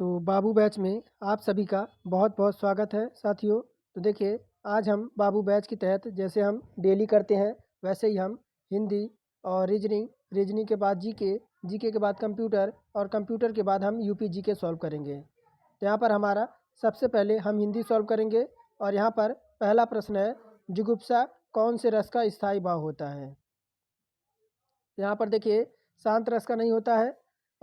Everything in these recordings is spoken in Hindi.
तो बाबू बैच में आप सभी का बहुत बहुत स्वागत है साथियों। तो देखिए, आज हम बाबू बैच के तहत जैसे हम डेली करते हैं वैसे ही हम हिंदी और रीजनिंग के बाद जीके के बाद कंप्यूटर और कंप्यूटर के बाद हम यूपी जीके सॉल्व करेंगे। तो यहाँ पर हमारा सबसे पहले हम हिंदी सॉल्व करेंगे और यहाँ पर पहला प्रश्न है, जुगुप्सा कौन से रस का स्थायी भाव होता है। यहाँ पर देखिए, शांत रस का नहीं होता है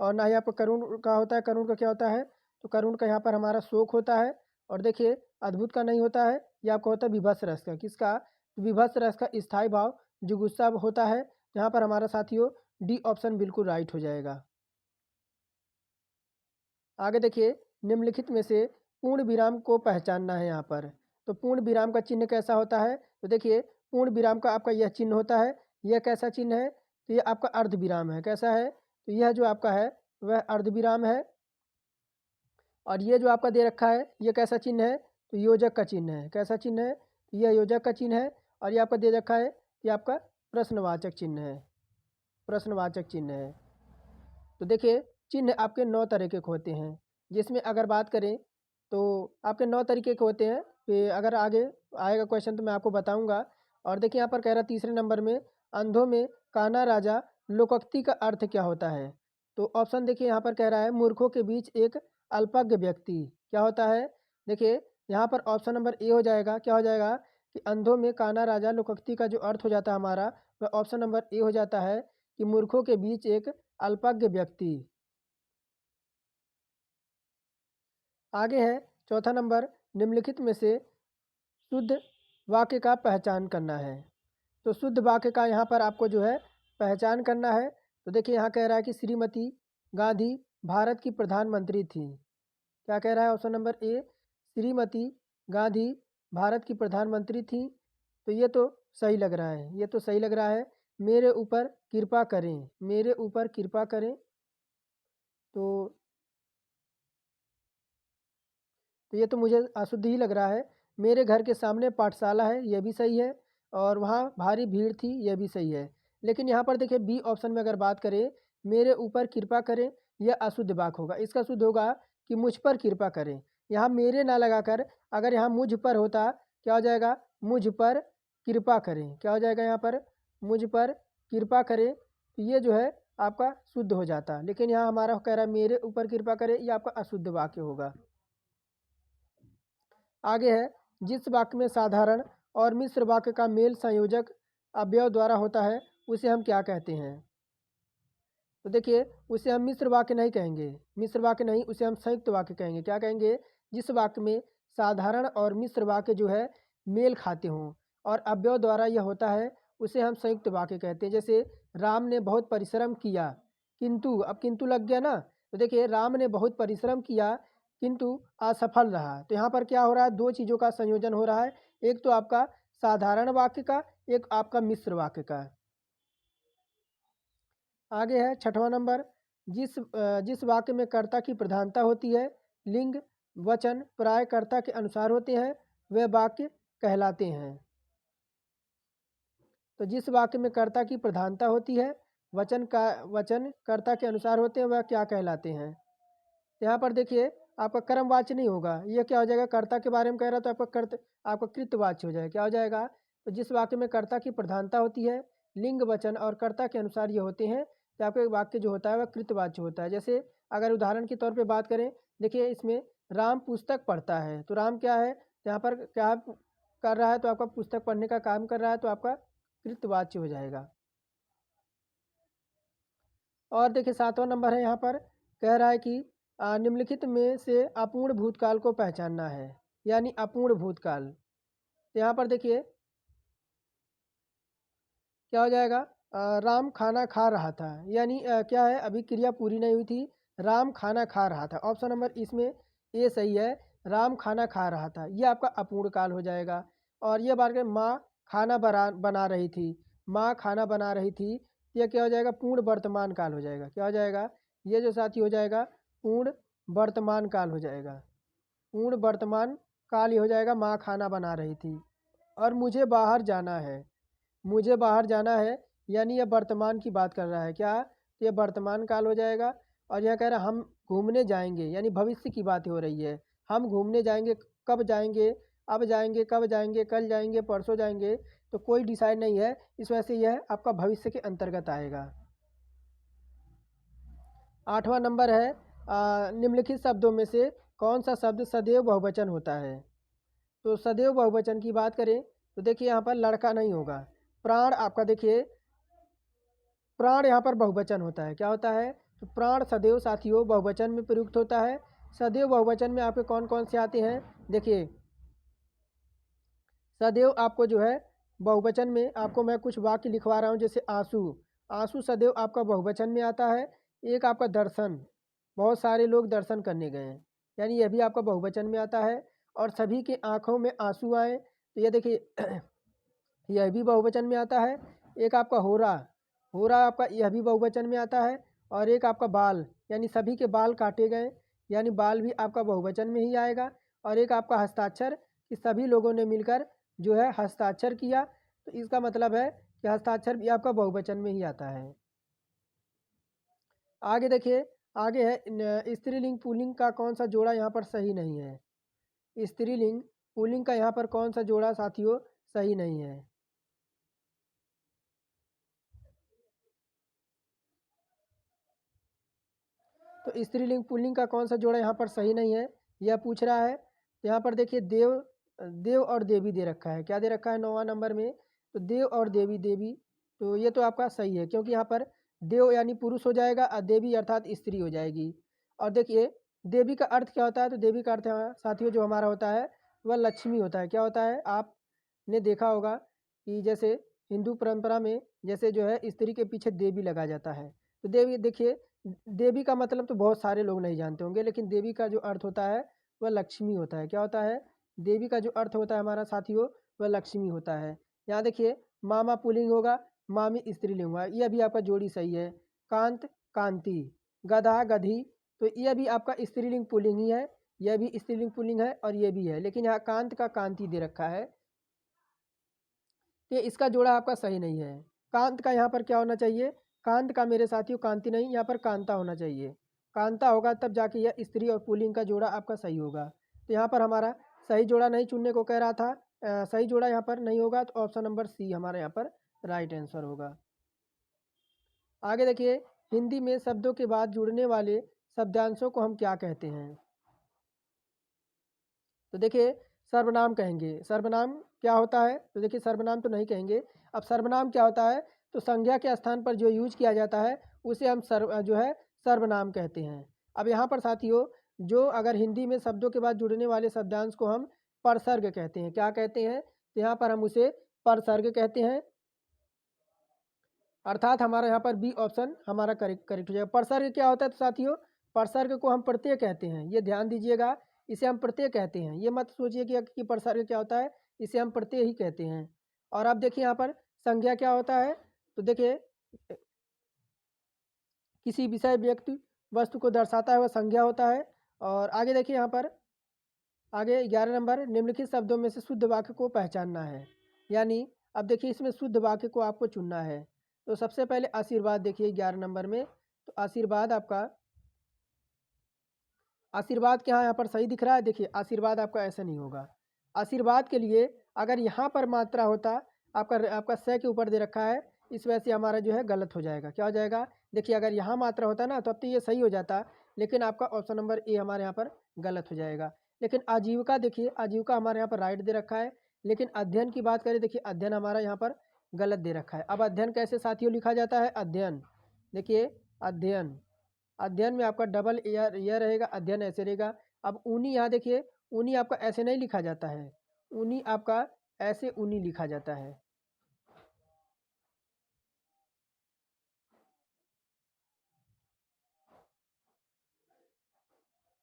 और ना ही आपका करुण का होता है। करुण का क्या होता है, तो करुण का यहाँ पर हमारा शोक होता है। और देखिए, अद्भुत का नहीं होता है, ये आपका होता है विभत्स रस का। किसका, विभत्स रस का स्थायी भाव जुगुप्सा होता है। यहाँ पर हमारा साथियों डी ऑप्शन बिल्कुल राइट हो जाएगा। आगे देखिए, निम्नलिखित में से पूर्ण विराम को पहचानना है यहाँ पर। तो पूर्ण विराम का चिन्ह कैसा होता है, तो देखिए पूर्ण विराम का आपका यह चिन्ह होता है। यह कैसा चिन्ह है, तो यह आपका अर्ध विराम है। कैसा है, तो यह जो आपका है वह अर्ध विराम है। और ये जो आपका दे रखा है ये कैसा चिन्ह है, तो योजक का चिन्ह है। कैसा चिन्ह है, तो यह योजक का चिन्ह है। और ये आपका दे रखा है ये आपका प्रश्नवाचक चिन्ह है। प्रश्नवाचक चिन्ह है। तो देखिए, चिन्ह आपके 9 तरीके के होते हैं, जिसमें अगर बात करें तो आपके 9 तरीके के होते हैं। फिर अगर आगे आएगा क्वेश्चन तो मैं आपको बताऊंगा। और देखिए, यहाँ पर कह रहा तीसरे नंबर में, अंधों में काना राजा लोकोक्ति का अर्थ क्या होता है। तो ऑप्शन देखिए, यहाँ पर कह रहा है मूर्खों के बीच एक अल्पज्ञ व्यक्ति क्या होता है। देखिए, यहाँ पर ऑप्शन नंबर ए हो जाएगा। क्या हो जाएगा, कि अंधों में काना राजा लोकोक्ति का जो अर्थ हो जाता है हमारा, वह ऑप्शन नंबर ए हो जाता है कि मूर्खों के बीच एक अल्पज्ञ व्यक्ति। आगे है चौथा नंबर, निम्नलिखित में से शुद्ध वाक्य का पहचान करना है। तो शुद्ध वाक्य का यहाँ पर आपको जो है पहचान करना है। तो देखिए, यहाँ कह रहा है कि श्रीमती गांधी भारत की प्रधानमंत्री थी। क्या कह रहा है option number A, Shrimati Gandhi Bharat की प्रधानमंत्री थी। तो ये तो सही लग रहा है, ये तो सही लग रहा है। मेरे ऊपर कृपा करें, मेरे ऊपर कृपा करें। तो ये तो मुझे अशुद्ध ही लग रहा है। मेरे घर के सामने पाठशाला है, यह भी सही है। और वहाँ भारी भीड़ थी, यह भी सही है। लेकिन यहाँ पर देखिए बी ऑप्शन में अगर बात करें, मेरे ऊपर कृपा करें, यह अशुद्ध वाक्य होगा। इसका शुद्ध होगा कि मुझ पर कृपा करें। यहाँ मेरे ना लगाकर अगर यहाँ मुझ पर होता, क्या हो जाएगा, मुझ पर कृपा करें। क्या हो जाएगा यहाँ पर, मुझ पर कृपा करें। तो ये जो है आपका शुद्ध हो जाता। लेकिन यहाँ हमारा कह रहा है मेरे ऊपर कृपा करें, ये आपका अशुद्ध वाक्य होगा। आगे है, जिस वाक्य में साधारण और मिश्र वाक्य का मेल संयोजक अवयव द्वारा होता है उसे हम क्या कहते हैं। तो देखिए, उसे हम मिश्र वाक्य नहीं कहेंगे, मिश्र वाक्य नहीं, उसे हम संयुक्त वाक्य कहेंगे। क्या कहेंगे, जिस वाक्य में साधारण और मिश्र वाक्य जो है मेल खाते हों और अवयव द्वारा यह होता है उसे हम संयुक्त वाक्य कहते हैं। जैसे राम ने बहुत परिश्रम किया किंतु, अब किंतु लग गया ना। तो देखिए, राम ने बहुत परिश्रम किया किंतु असफल रहा। तो यहाँ पर क्या हो रहा है, दो चीज़ों का संयोजन हो रहा है। एक तो आपका साधारण वाक्य का, एक आपका मिश्र वाक्य का। आगे है छठवां नंबर, जिस वाक्य में कर्ता की प्रधानता होती है, लिंग वचन प्राय कर्ता के अनुसार होते हैं, वे वाक्य कहलाते हैं। तो जिस वाक्य में कर्ता की प्रधानता होती है, वचन कर्ता के अनुसार होते हैं, वह क्या कहलाते हैं। यहाँ पर देखिए, आपका कर्मवाच्य नहीं होगा, ये क्या हो जाएगा, कर्ता के बारे में कह रहा है तो आपका कृतवाच्य हो जाएगा। क्या हो जाएगा, तो जिस वाक्य में कर्ता की प्रधानता होती है, लिंग वचन और कर्ता के अनुसार ये होते हैं, तो आपका वाक्य जो होता है वह कृतवाच्य होता है। जैसे अगर उदाहरण के तौर पे बात करें, देखिए इसमें राम पुस्तक पढ़ता है, तो राम क्या है, यहाँ पर क्या कर रहा है, तो आपका पुस्तक पढ़ने का काम कर रहा है, तो आपका कृतवाच्य हो जाएगा। और देखिए सातवां नंबर है, यहाँ पर कह रहा है कि निम्नलिखित में से अपूर्ण भूतकाल को पहचानना है, यानी अपूर्ण भूतकाल। तो यहाँ पर देखिए क्या हो जाएगा, राम खाना खा रहा था, यानी क्या है, अभी क्रिया पूरी नहीं हुई थी, राम खाना खा रहा था। ऑप्शन नंबर इसमें ए सही है, राम खाना खा रहा था, ये आपका अपूर्ण काल हो जाएगा। और ये बात करें, माँ खाना बना रही थी, माँ खाना बना रही थी, ये क्या हो जाएगा, पूर्ण वर्तमान काल हो जाएगा। क्या हो जाएगा, ये जो साथी हो जाएगा पूर्ण वर्तमान काल हो जाएगा। पूर्ण वर्तमान काल ये हो जाएगा, माँ खाना बना रही थी। और मुझे बाहर जाना है, मुझे बाहर जाना है, यानी यह वर्तमान की बात कर रहा है। क्या, तो ये वर्तमान काल हो जाएगा। और यह कह रहा है हम घूमने जाएंगे, यानी भविष्य की बात हो रही है। हम घूमने जाएंगे, कब जाएंगे, अब जाएंगे, कब जाएंगे, कल जाएंगे, परसों जाएंगे, तो कोई डिसाइड नहीं है, इस वजह से यह आपका भविष्य के अंतर्गत आएगा। 8वां नंबर है निम्नलिखित शब्दों में से कौन सा शब्द सदैव बहुवचन होता है। तो सदैव बहुवचन की बात करें तो देखिए यहाँ पर लड़का नहीं होगा। प्राण आपका देखिए, प्राण यहाँ पर बहुवचन होता है। क्या होता है, तो प्राण सदैव साथियों बहुवचन में प्रयुक्त होता है। सदैव बहुवचन में आपके कौन कौन से आते हैं, देखिए सदैव आपको जो है बहुवचन में, आपको मैं कुछ वाक्य लिखवा रहा हूँ, जैसे आंसू, आंसू सदैव आपका बहुवचन में आता है। एक आपका दर्शन, बहुत सारे लोग दर्शन करने गए हैं, यानी यह भी आपका बहुवचन में आता है। और सभी के आँखों में आंसू आए, तो यह देखिए यह भी बहुवचन में आता है। एक आपका होरा, होरा आपका यह भी बहुवचन में आता है। और एक आपका बाल, यानी सभी के बाल काटे गए, यानी बाल भी आपका बहुवचन में ही आएगा। और एक आपका हस्ताक्षर, कि सभी लोगों ने मिलकर जो है हस्ताक्षर किया, तो इसका मतलब है कि हस्ताक्षर भी आपका बहुवचन में ही आता है। आगे देखिए, आगे है स्त्रीलिंग पुल्लिंग का कौन सा जोड़ा यहाँ पर सही नहीं है। स्त्रीलिंग पुल्लिंग का यहाँ पर कौन सा जोड़ा साथियों सही नहीं है। तो स्त्रीलिंग पुल्लिंग का कौन सा जोड़ा यहाँ पर सही नहीं है, यह पूछ रहा है। यहाँ पर देखिए देव, देव और देवी दे रखा है। क्या दे रखा है 9वां नंबर में, तो देव और देवी, देवी, तो ये तो आपका सही है, क्योंकि यहाँ पर देव यानी पुरुष हो जाएगा और देवी अर्थात स्त्री हो जाएगी। और देखिए देवी का अर्थ क्या होता है, तो देवी का अर्थ साथियों जो हमारा होता है वह लक्ष्मी होता है। क्या होता है, आपने देखा होगा कि जैसे हिंदू परंपरा में जैसे जो है स्त्री के पीछे देवी लगा जाता है। तो देवी देखिए, देवी का मतलब तो बहुत सारे लोग नहीं जानते होंगे, लेकिन देवी का जो अर्थ होता है वह लक्ष्मी होता है। क्या होता है, देवी का जो अर्थ होता है हमारा साथियों वह लक्ष्मी होता है। यहाँ देखिए मामा पुल्लिंग होगा, मामी स्त्रीलिंग होगा, यह भी आपका जोड़ी सही है। कांत कांति, गधा गधी, तो यह भी आपका स्त्रीलिंग पुल्लिंग ही है, यह भी स्त्रीलिंग पुल्लिंग है और यह भी है, लेकिन यहाँ कांत का कांति दे रखा है, तो इसका जोड़ा आपका सही नहीं है। कांत का यहाँ पर क्या होना चाहिए, कांत का मेरे साथियों कांति नहीं, यहाँ पर कांता होना चाहिए। कांता होगा तब जाके यह स्त्री और पुल्लिंग का जोड़ा आपका सही होगा। तो यहाँ पर हमारा सही जोड़ा नहीं चुनने को कह रहा था, सही जोड़ा यहाँ पर नहीं होगा, तो ऑप्शन नंबर सी हमारा यहाँ पर राइट आंसर होगा। आगे देखिए, हिंदी में शब्दों के बाद जुड़ने वाले शब्दांशों को हम क्या कहते हैं। तो देखिए सर्वनाम कहेंगे। सर्वनाम क्या होता है, तो देखिए सर्वनाम तो नहीं कहेंगे। अब सर्वनाम क्या होता है, तो संज्ञा के स्थान पर जो यूज किया जाता है उसे हम जो है सर्वनाम कहते हैं। अब यहाँ पर साथियों जो अगर हिंदी में शब्दों के बाद जुड़ने वाले शब्दांश को हम परसर्ग कहते हैं। क्या कहते हैं, तो यहाँ पर हम उसे परसर्ग कहते हैं, अर्थात हमारा यहाँ पर बी ऑप्शन हमारा करेक्ट हो जाएगा। परसर्ग क्या होता है, तो साथियों परसर्ग को हम प्रत्यय कहते हैं, ये ध्यान दीजिएगा, इसे हम प्रत्यय कहते हैं। ये मत सोचिए कि परसर्ग क्या होता है, इसे हम प्रत्यय ही कहते हैं। और अब देखिए यहाँ पर संज्ञा क्या होता है, तो देखिए किसी विषय व्यक्ति वस्तु को दर्शाता है वह संज्ञा होता है। और आगे देखिए यहाँ पर आगे 11 नंबर, निम्नलिखित शब्दों में से शुद्ध वाक्य को पहचानना है। यानी अब देखिए इसमें शुद्ध वाक्य को आपको चुनना है। तो सबसे पहले आशीर्वाद देखिए 11 नंबर में, तो आशीर्वाद आपका, आशीर्वाद क्या यहाँ पर सही दिख रहा है, देखिए आशीर्वाद आपका ऐसा नहीं होगा। आशीर्वाद के लिए अगर यहाँ पर मात्रा होता, आपका स के ऊपर दे रखा है, इस वजह से हमारा जो है गलत हो जाएगा। क्या हो जाएगा, देखिए अगर यहाँ मात्रा होता ना तो अब तो ये सही हो जाता, लेकिन आपका ऑप्शन नंबर ए हमारे यहाँ पर गलत हो जाएगा। लेकिन आजीविका देखिए, आजीविका हमारे यहाँ पर राइट दे रखा है, लेकिन अध्ययन की बात करें, देखिए अध्ययन हमारा यहाँ पर गलत दे रखा है। अब अध्ययन कैसे साथियों लिखा जाता है, अध्ययन, देखिए अध्ययन, अध्ययन में आपका डबल एयर यह रहेगा, अध्ययन ऐसे रहेगा। अब ऊनी यहाँ देखिए, ऊनी आपका ऐसे नहीं लिखा जाता है, ऊनी आपका ऐसे ऊनी लिखा जाता है।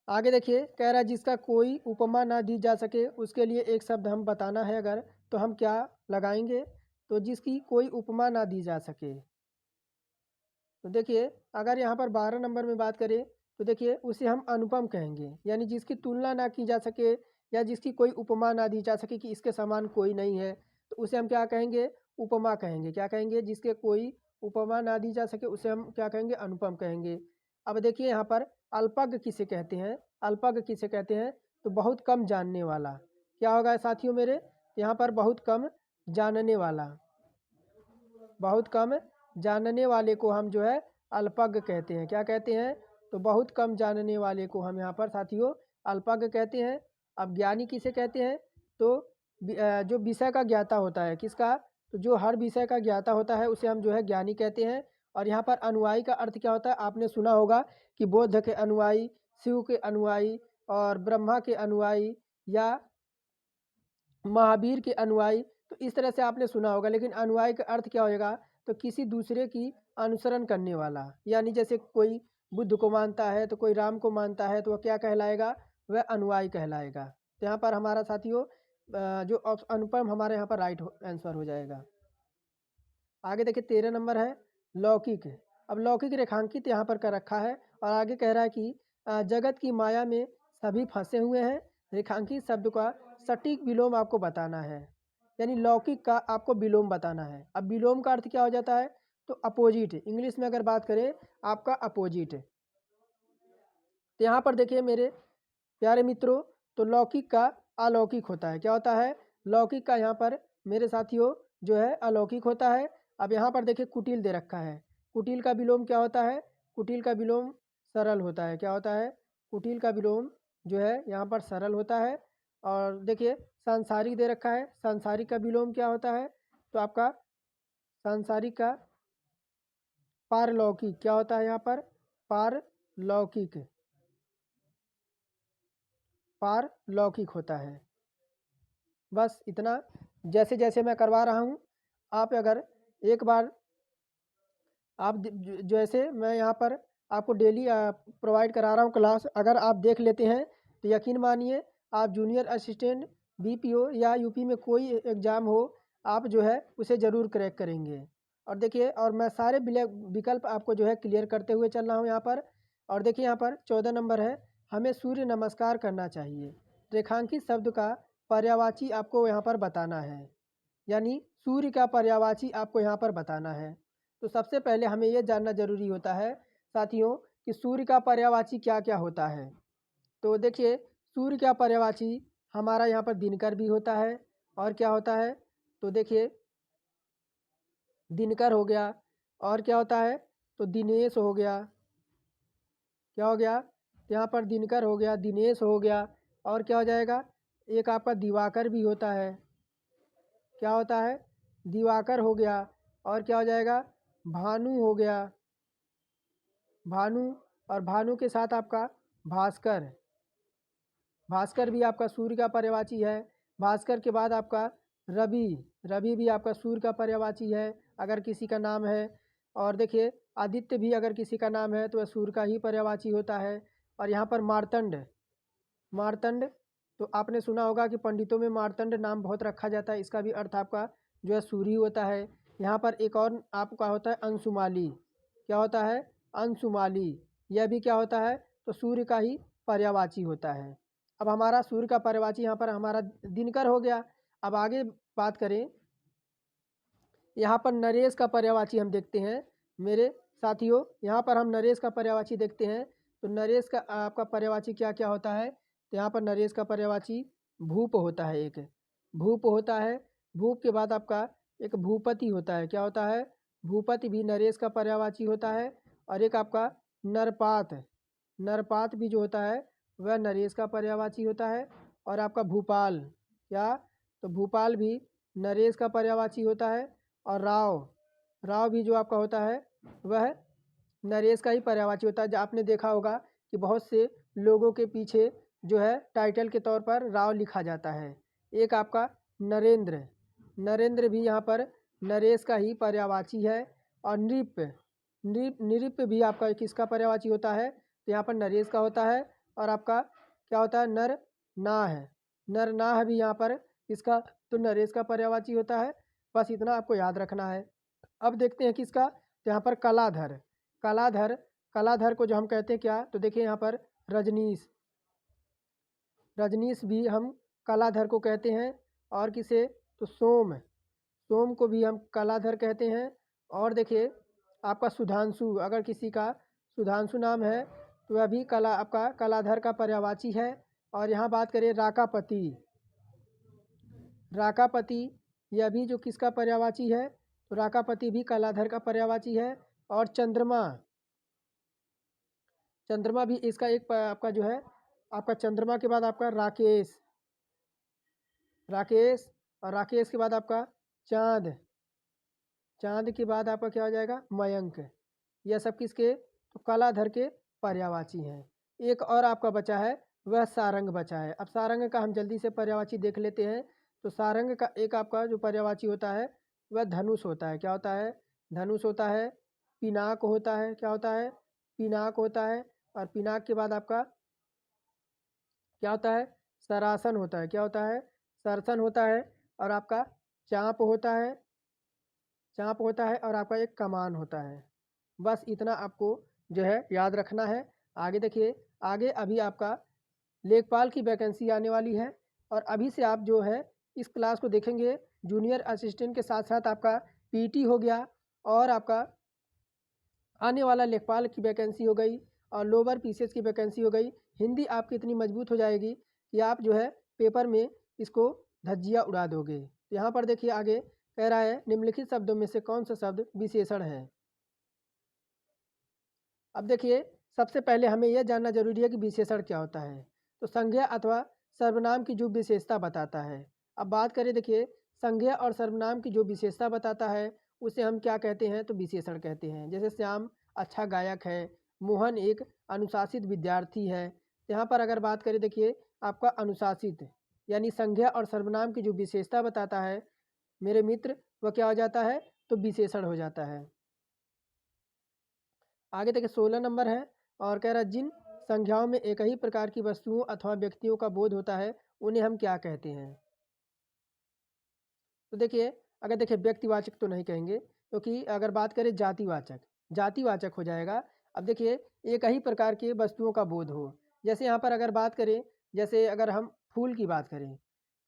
आगे देखिए कह रहा है जिसका कोई उपमा ना दी जा सके उसके लिए एक शब्द हम बताना है अगर, तो हम क्या लगाएंगे, तो जिसकी कोई उपमा ना दी जा सके। तो देखिए अगर यहाँ पर 12 नंबर में बात करें तो देखिए उसे हम अनुपम कहेंगे, यानी जिसकी तुलना ना की जा सके या जिसकी कोई उपमा ना दी जा सके कि इसके समान कोई नहीं है, तो उसे हम क्या कहेंगे, उपमा कहेंगे। क्या कहेंगे, जिसके कोई उपमा ना दी जा सके उसे हम क्या कहेंगे, अनुपम कहेंगे। अब देखिए यहाँ पर अल्पज्ञ किसे कहते हैं, अल्पज्ञ किसे कहते हैं, तो बहुत कम जानने वाला। क्या होगा साथियों मेरे, यहाँ पर बहुत कम जानने वाला, बहुत कम जानने वाले को हम जो है अल्पज्ञ कहते हैं। क्या कहते हैं, तो बहुत कम जानने वाले को हम यहाँ पर साथियों अल्पज्ञ कहते हैं। अब ज्ञानी किसे कहते हैं, तो जो विषय का ज्ञाता होता है, किसका, तो जो हर विषय का ज्ञाता होता है उसे हम जो है ज्ञानी कहते हैं। और यहाँ पर अनुयायी का अर्थ क्या होता है, आपने सुना होगा कि बुद्ध के अनुयायी, शिव के अनुयायी और ब्रह्मा के अनुयायी या महावीर के अनुयायी, तो इस तरह से आपने सुना होगा। लेकिन अनुयायी का अर्थ क्या होएगा, तो किसी दूसरे की अनुसरण करने वाला, यानी जैसे कोई बुद्ध को मानता है तो कोई राम को मानता है, तो वह क्या कहलाएगा, वह अनुयायी कहलाएगा। तो यहाँ पर हमारा साथियों जो अनुपम हमारे यहाँ पर राइट आंसर हो जाएगा। आगे देखिए 13 नंबर है लौकिक। अब लौकिक रेखांकित यहाँ पर कर रखा है और आगे कह रहा है कि जगत की माया में सभी फंसे हुए हैं। रेखांकित शब्द का सटीक विलोम आपको बताना है, यानी लौकिक का आपको विलोम बताना है। अब विलोम का अर्थ क्या हो जाता है, तो अपोजिट, इंग्लिश में अगर बात करें आपका अपोजिट। तो यहाँ पर देखिए मेरे प्यारे मित्रों, तो लौकिक का अलौकिक होता है। क्या होता है, लौकिक का यहाँ पर मेरे साथियों जो है अलौकिक होता है। अब यहाँ पर देखिए कुटिल दे रखा है, कुटिल का विलोम क्या होता है, कुटिल का विलोम सरल होता है। क्या होता है, कुटिल का विलोम जो है यहाँ पर सरल होता है। और देखिए सांसारिक दे रखा है, सांसारिक का विलोम क्या होता है, तो आपका सांसारिक का पारलौकिक क्या होता है, यहाँ पर पारलौकिक, पारलौकिक होता है। बस इतना, जैसे जैसे मैं करवा रहा हूँ आप अगर एक बार आप जैसे मैं यहाँ पर आपको डेली प्रोवाइड करा रहा हूँ क्लास, अगर आप देख लेते हैं तो यकीन मानिए आप जूनियर असिस्टेंट बीपीओ या यूपी में कोई एग्ज़ाम हो, आप जो है उसे ज़रूर क्रैक करेंगे। और देखिए, और मैं सारे विकल्प आपको जो है क्लियर करते हुए चल रहा हूँ यहाँ पर। और देखिए यहाँ पर 14 नंबर है, हमें सूर्य नमस्कार करना चाहिए। रेखांकित शब्द का पर्यायवाची आपको यहाँ पर बताना है, यानी सूर्य का पर्यायवाची आपको यहाँ पर बताना है। तो सबसे पहले हमें यह जानना जरूरी होता है साथियों कि सूर्य का पर्यायवाची क्या क्या होता है। तो देखिए सूर्य का पर्यायवाची हमारा यहाँ पर दिनकर भी होता है, और क्या होता है, तो देखिए दिनकर हो गया, और क्या होता है, तो दिनेश हो गया। क्या हो गया, तो यहाँ पर दिनकर हो गया, दिनेश हो गया, और क्या हो जाएगा, एक आपका दिवाकर भी होता है। क्या होता है, दिवाकर हो गया, और क्या हो जाएगा, भानु हो गया, भानु। और भानु के साथ आपका भास्कर, भास्कर भी आपका सूर्य का पर्यायवाची है। भास्कर के बाद आपका रवि, रवि भी आपका सूर्य का पर्यायवाची है अगर किसी का नाम है। और देखिए आदित्य भी अगर किसी का नाम है तो वह सूर्य का ही पर्यायवाची होता है। और यहाँ पर मार्तंड, मार्तंड तो आपने सुना होगा कि पंडितों में मार्तंड नाम बहुत रखा जाता है, इसका भी अर्थ आपका जो है सूर्य होता है। यहाँ पर एक और आपका होता है अंशुमाली। क्या होता है, अंशुमाली, यह भी क्या होता है, तो सूर्य का ही पर्यायवाची होता है। अब हमारा सूर्य का पर्यायवाची यहाँ पर हमारा दिनकर हो गया। अब आगे बात करें, यहाँ पर नरेश का पर्यायवाची हम देखते हैं मेरे साथियों, यहाँ पर हम नरेश का पर्यायवाची देखते हैं। तो नरेश का आपका पर्यायवाची क्या क्या होता है, तो यहाँ पर नरेश का पर्यायवाची भूप होता है, एक भूप होता है। भूप के बाद आपका एक भूपति होता है। क्या होता है, भूपति भी नरेश का पर्यायवाची होता है। और एक आपका नरपात, नरपात भी जो होता है वह नरेश का पर्यायवाची होता है। और आपका भूपाल, क्या, तो भूपाल भी नरेश का पर्यायवाची होता है। और राव, राव भी जो आपका होता है वह नरेश का ही पर्यायवाची होता है। जो आपने देखा होगा कि बहुत से लोगों के पीछे जो है टाइटल के तौर पर राव लिखा जाता है। एक आपका नरेंद्र, नरेंद्र भी यहाँ पर नरेश का ही पर्यायवाची है। और नृप, नृप भी आपका किसका पर्यायवाची होता है, तो यहाँ पर नरेश का होता है। और आपका क्या होता है, नर नाह, नर नाह भी यहाँ पर किसका, तो नरेश का पर्यायवाची होता है। बस इतना आपको याद रखना है। अब देखते हैं किसका, तो यहाँ पर कलाधर, कलाधर, कलाधर को जो हम कहते हैं क्या, तो देखिए यहाँ पर रजनीश, रजनीश भी हम कलाधर को कहते हैं। और किसे, तो सोम, सोम को भी हम कलाधर कहते हैं। और देखिए आपका सुधांशु, अगर किसी का सुधांशु नाम है तो वह भी कला आपका कलाधर का पर्यायवाची है। और यहाँ बात करें राकापति, राकापति यह भी जो किसका पर्यायवाची है, तो राकापति भी कलाधर का पर्यायवाची है। और चंद्रमा, चंद्रमा भी इसका एक आपका जो है आपका चंद्रमा के बाद आपका राकेश, राकेश और राकेश के बाद आपका चांद, चांद के बाद आपका क्या हो जाएगा मयंक। यह सब किसके, तो कलाधर के पर्यायवाची हैं। एक और आपका बचा है वह सारंग बचा है। अब सारंग का हम जल्दी से पर्यायवाची देख लेते हैं। तो सारंग का एक आपका जो पर्यायवाची होता है वह धनुष होता है। क्या होता है, धनुष होता है। पिनाक होता है, क्या होता है, पिनाक होता है। और पिनाक के बाद आपका क्या होता है, सरासन होता है। क्या होता है, सरसन होता है। और आपका चाँप होता है, चाँप होता है। और आपका एक कमान होता है। बस इतना आपको जो है याद रखना है। आगे देखिए, आगे अभी आपका लेखपाल की वैकेंसी आने वाली है। और अभी से आप जो है इस क्लास को देखेंगे। जूनियर असिस्टेंट के साथ साथ आपका पीटी हो गया और आपका आने वाला लेखपाल की वैकेंसी हो गई और लोअर पीसीएस की वैकेंसी हो गई। हिंदी आपकी इतनी मजबूत हो जाएगी कि आप जो है पेपर में इसको धज्जियाँ उड़ा दोगे। तो यहाँ पर देखिए आगे कह रहा है निम्नलिखित शब्दों में से कौन सा शब्द विशेषण है। अब देखिए सबसे पहले हमें यह जानना जरूरी है कि विशेषण क्या होता है। तो संज्ञा अथवा सर्वनाम की जो विशेषता बताता है। अब बात करें देखिए संज्ञा और सर्वनाम की जो विशेषता बताता है उसे हम क्या कहते हैं, तो विशेषण कहते हैं। जैसे श्याम अच्छा गायक है, मोहन एक अनुशासित विद्यार्थी है। यहाँ पर अगर बात करें देखिए आपका अनुशासित यानी संज्ञा और सर्वनाम की जो विशेषता बताता है मेरे मित्र, वह क्या हो जाता है, तो विशेषण हो जाता है। आगे देखिए 16 नंबर है और कह रहा है जिन संख्याओं में एक ही प्रकार की वस्तुओं अथवा व्यक्तियों का बोध होता है उन्हें हम क्या कहते हैं। तो देखिए अगर देखिए व्यक्तिवाचक तो नहीं कहेंगे क्योंकि अगर बात करें जातिवाचक, जातिवाचक हो जाएगा। अब देखिए एक ही प्रकार के वस्तुओं का बोध हो, जैसे यहाँ पर अगर बात करें, जैसे अगर हम फूल की बात करें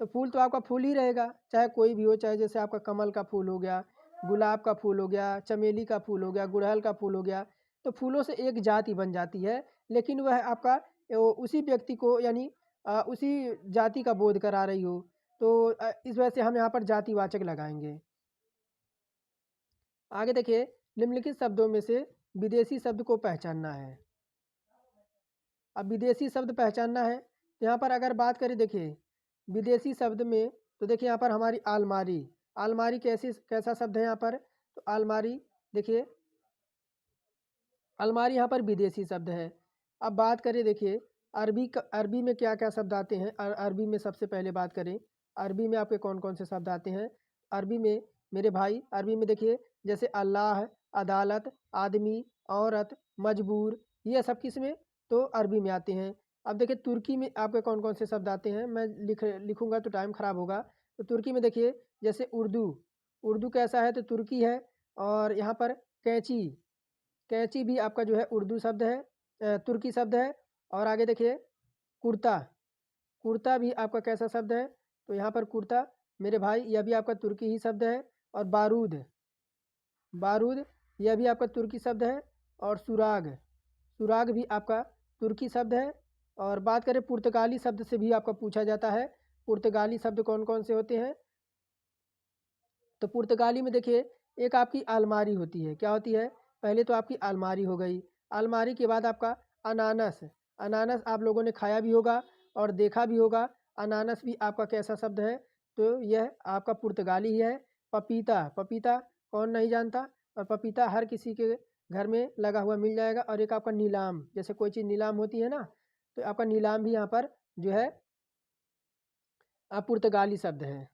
तो फूल तो आपका फूल ही रहेगा चाहे कोई भी हो, चाहे जैसे आपका कमल का फूल हो गया, गुलाब का फूल हो गया, चमेली का फूल हो गया, गुड़हल का फूल हो गया। तो फूलों से एक जाति बन जाती है, लेकिन वह आपका उसी व्यक्ति को यानी उसी जाति का बोध करा रही हो। तो इस वजह से हम यहाँ पर जातिवाचक लगाएंगे। आगे देखिए निम्नलिखित शब्दों में से विदेशी शब्द को पहचानना है। अब विदेशी शब्द पहचानना है तो यहाँ पर अगर बात करें देखिए विदेशी शब्द में, तो देखिए यहाँ पर हमारी अलमारी, अलमारी कैसा शब्द है यहाँ पर, तो अलमारी देखिए अलमारी यहाँ पर विदेशी शब्द है। अब बात करें देखिए अरबी में क्या क्या शब्द आते हैं। अरबी में सबसे पहले बात करें, अरबी में आपके कौन कौन से शब्द आते हैं। अरबी में मेरे भाई, अरबी में देखिए जैसे अल्लाह, अदालत, आदमी, औरत, मजबूर, ये सब किस में, तो अरबी में आते हैं। अब देखिए तुर्की में आपके कौन कौन से शब्द आते हैं, मैं लिखूँगा तो टाइम ख़राब होगा। तो तुर्की में देखिए जैसे उर्दू, उर्दू कैसा है, तो तुर्की है। और यहाँ पर कैंची, कैंची भी आपका जो है उर्दू शब्द है, तुर्की शब्द है। और आगे देखिए कुर्ता, कुर्ता भी आपका कैसा शब्द है, तो यहाँ पर कुर्ता मेरे भाई यह भी आपका तुर्की ही शब्द है। और बारूद, बारूद यह भी आपका तुर्की शब्द है। और सुराग, सुराग भी आपका तुर्की शब्द है। और बात करें पुर्तगाली शब्द से भी आपका पूछा जाता है, पुर्तगाली शब्द कौन कौन से होते हैं। तो पुर्तगाली में देखिए एक आपकी अलमारी होती है, क्या होती है, पहले तो आपकी अलमारी हो गई। अलमारी के बाद आपका अनानस, अनानस आप लोगों ने खाया भी होगा और देखा भी होगा। अनानस भी आपका कैसा शब्द है, तो यह आपका पुर्तगाली ही है। पपीता, पपीता कौन नहीं जानता, और पपीता हर किसी के घर में लगा हुआ मिल जाएगा। और एक आपका नीलाम, जैसे कोई चीज़ नीलाम होती है ना, तो आपका नीलाम भी यहाँ पर जो है पुर्तगाली शब्द है।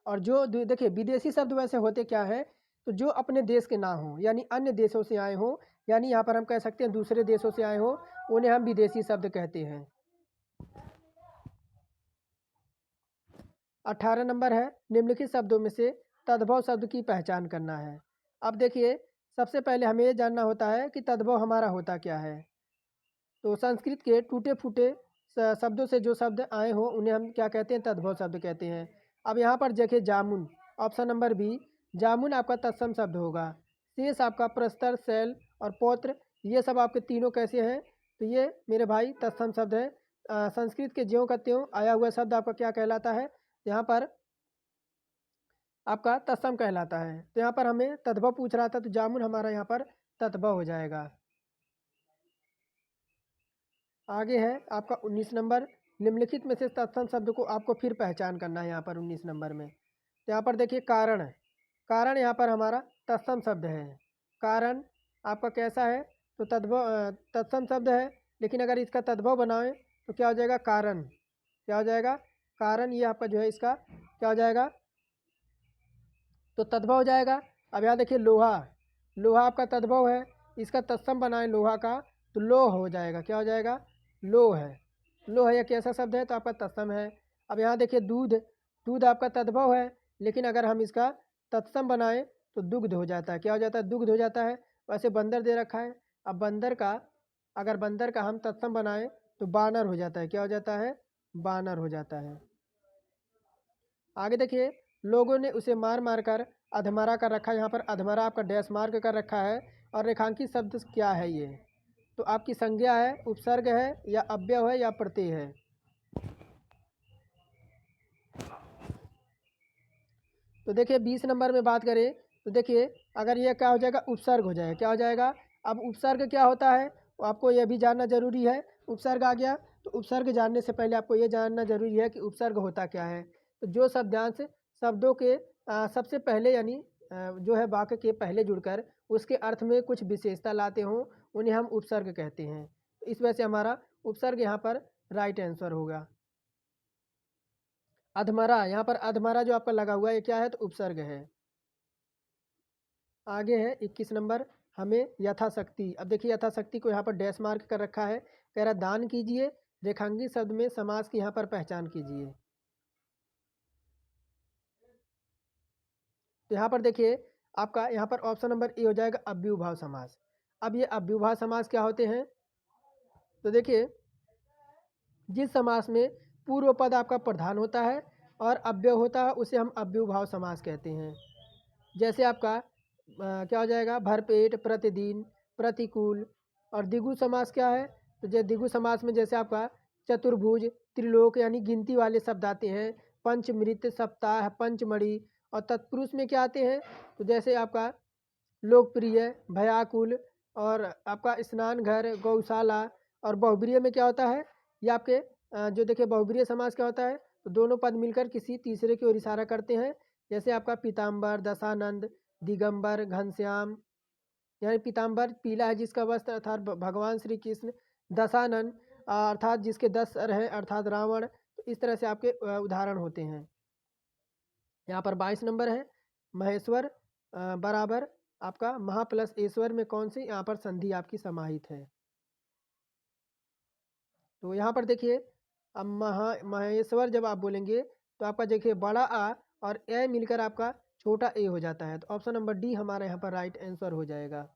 और जो देखिए विदेशी शब्द वैसे होते क्या है, तो जो अपने देश के ना हों यानी अन्य देशों से आए हों, यानी यहाँ पर हम कह सकते हैं दूसरे देशों से आए हों, उन्हें हम विदेशी शब्द कहते हैं। 18 नंबर है निम्नलिखित शब्दों में से तद्भव शब्द की पहचान करना है। अब देखिए सबसे पहले हमें ये जानना होता है कि तद्भव हमारा होता क्या है। तो संस्कृत के टूटे फूटे शब्दों से जो शब्द आए हों उन्हें हम क्या कहते हैं, तद्भव शब्द कहते हैं। अब यहाँ पर देखिए जामुन, ऑप्शन नंबर बी, जामुन आपका तत्सम शब्द होगा। शेष आपका प्रस्तर, शैल और पौत्र, ये सब आपके तीनों कैसे हैं? तो ये मेरे भाई तत्सम शब्द है। संस्कृत के ज्यों का त्यों आया हुआ शब्द आपका क्या कहलाता है? यहाँ पर आपका तत्सम कहलाता है। तो यहाँ पर हमें तद्भव पूछ रहा था, तो जामुन हमारा यहाँ पर तद्भव हो जाएगा। आगे है आपका 19 नंबर, निम्नलिखित में से तत्सम शब्द को आपको फिर पहचान करना है यहाँ पर 19 नंबर में। तो यहाँ पर देखिए कारण, कारण यहाँ पर हमारा तत्सम शब्द है। कारण आपका कैसा है? तो तत्सम शब्द है, लेकिन अगर इसका तद्भव बनाएं तो क्या हो जाएगा? कारण। क्या हो जाएगा? कारण। ये आपका जो है इसका क्या हो जाएगा? तो तद्भव हो जाएगा। अब यहाँ देखिए लोहा, लोहा आपका तद्भव है, इसका तत्सम बनाएं लोहा का तो लोह हो जाएगा। क्या हो जाएगा? लोह है। लोह है, यह कैसा शब्द है? तो आपका तत्सम है। अब यहाँ देखिए दूध, दूध आपका तद्भव है, लेकिन अगर हम इसका तत्सम बनाएं तो दुग्ध हो जाता है। क्या हो जाता है? दुग्ध हो जाता है। वैसे बंदर दे रखा है, अब बंदर का अगर बंदर का हम तत्सम बनाएं तो बानर हो जाता है। क्या हो जाता है? बानर हो जाता है। आगे देखिए, लोगों ने उसे मार मार कर अधमरा कर रखा। यहाँ पर अधमरा आपका डैश मार्क कर रखा है। और रेखांकित शब्द क्या है ये? तो आपकी संज्ञा है, उपसर्ग है, या अव्यय है, या प्रत्यय है? तो देखिए 20 नंबर में बात करें तो देखिए अगर ये क्या हो जाएगा? उपसर्ग हो जाएगा। क्या हो जाएगा? अब उपसर्ग क्या होता है वो आपको यह भी जानना जरूरी है। उपसर्ग आ गया, तो उपसर्ग जानने से पहले आपको ये जानना जरूरी है कि उपसर्ग होता क्या है। तो जो शब्दांश शब्दों के सबसे पहले यानी जो है वाक्य के पहले जुड़कर उसके अर्थ में कुछ विशेषता लाते हों उन्हें हम उपसर्ग कहते हैं। तो इस वजह से हमारा उपसर्ग यहाँ पर राइट आंसर होगा। अधमरा, यहाँ पर अधमरा जो आपका लगा हुआ है ये क्या है? तो उपसर्ग है। आगे है 21 नंबर, हमें यथाशक्ति। अब देखिए यथाशक्ति को यहाँ पर डैश मार्क कर रखा है, कह रहा दान कीजिए, रेखांकित शब्द में समास की यहाँ पर पहचान कीजिए। तो यहाँ पर देखिए आपका यहाँ पर ऑप्शन नंबर ए हो जाएगा अव्ययभाव समास। अब ये अव्ययभाव समास क्या होते हैं? तो देखिए जिस समास में पूर्व पद आपका प्रधान होता है और अव्यय होता है उसे हम अव्ययभाव समास कहते हैं। जैसे आपका क्या हो जाएगा? भरपेट, प्रतिदिन, प्रतिकूल। और द्विगु समास क्या है? तो जैसे द्विगु समास में जैसे आपका चतुर्भुज, त्रिलोक यानी गिनती वाले शब्द आते हैं, पंचमृत, सप्ताह, पंचमणि। और तत्पुरुष में क्या आते हैं? तो जैसे आपका लोकप्रिय, भयाकुल, और आपका स्नान घर, गौशाला। और बहुब्रीहि में क्या होता है? ये आपके जो देखिए बहुब्रीहि समास क्या होता है? तो दोनों पद मिलकर किसी तीसरे की ओर इशारा करते हैं। जैसे आपका पीताम्बर, दशानंद, दिगंबर, घनश्याम। यानी पीताम्बर पीला है जिसका वस्त्र अर्थात भगवान श्री कृष्ण, दशानन अर्थात जिसके 10 सर हैं अर्थात रावण। तो इस तरह से आपके उदाहरण होते हैं। यहाँ पर 22 नंबर है, महेश्वर बराबर आपका महा प्लस ईश्वर में कौन सी यहाँ पर संधि आपकी समाहित है? तो यहाँ पर देखिए अब महेश्वर जब आप बोलेंगे तो आपका देखिए बड़ा आ और ए मिलकर आपका छोटा ए हो जाता है। तो ऑप्शन नंबर डी हमारा यहाँ पर राइट आंसर हो जाएगा।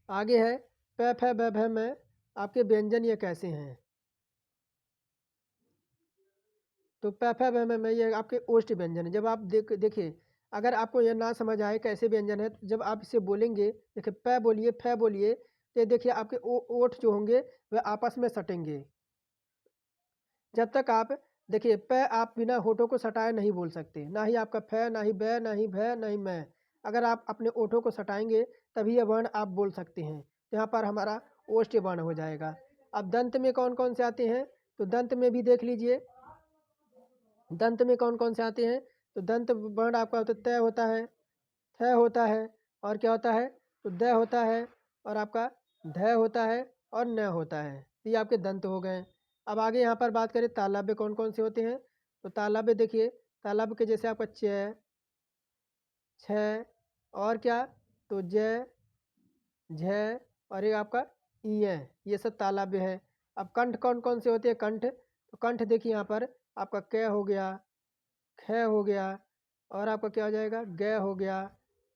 आगे है प फ ब भ में आपके व्यंजन ये कैसे हैं? तो प फ ब में ये आपके ओष्ठ व्यंजन है। जब आप देखिए अगर आपको यह ना समझ आए कैसे व्यंजन है, तो जब आप इसे बोलेंगे, देखिए प बोलिए, फ बोलिए, तो देखिए आपके ओठ जो होंगे वह आपस में सटेंगे। जब तक आप देखिए प आप बिना होठों को सटाए नहीं बोल सकते, ना ही आपका फ, ना ही ब, ना ही भ, ना ही मैं। अगर आप अपने ओठों को सटाएंगे तभी यह वर्ण आप बोल सकते हैं। तो यहाँ पर हमारा ओष्ठ्य वर्ण हो जाएगा। अब दंत में कौन कौन से आते हैं? तो दंत में भी देख लीजिए, दंत में कौन कौन से आते हैं? तो दंत वर्ण आपका होता तय होता है, थ होता है, और क्या होता है? तो द होता है, और आपका ध होता है, और न होता है। तो ये आपके दंत हो गए। अब आगे यहाँ पर बात करें तालव्य कौन कौन से होते हैं? तो तालव्य देखिए, तालव्य के जैसे आपका च, छ, और क्या? तो ज, झ, और एक आपका इ, ये सब तालव्य है। अब कंठ कौन कौन से होते हैं? कंठ, तो कंठ देखिए यहाँ पर आपका क हो गया, ख हो गया, और आपका क्या हो जाएगा? ग हो गया,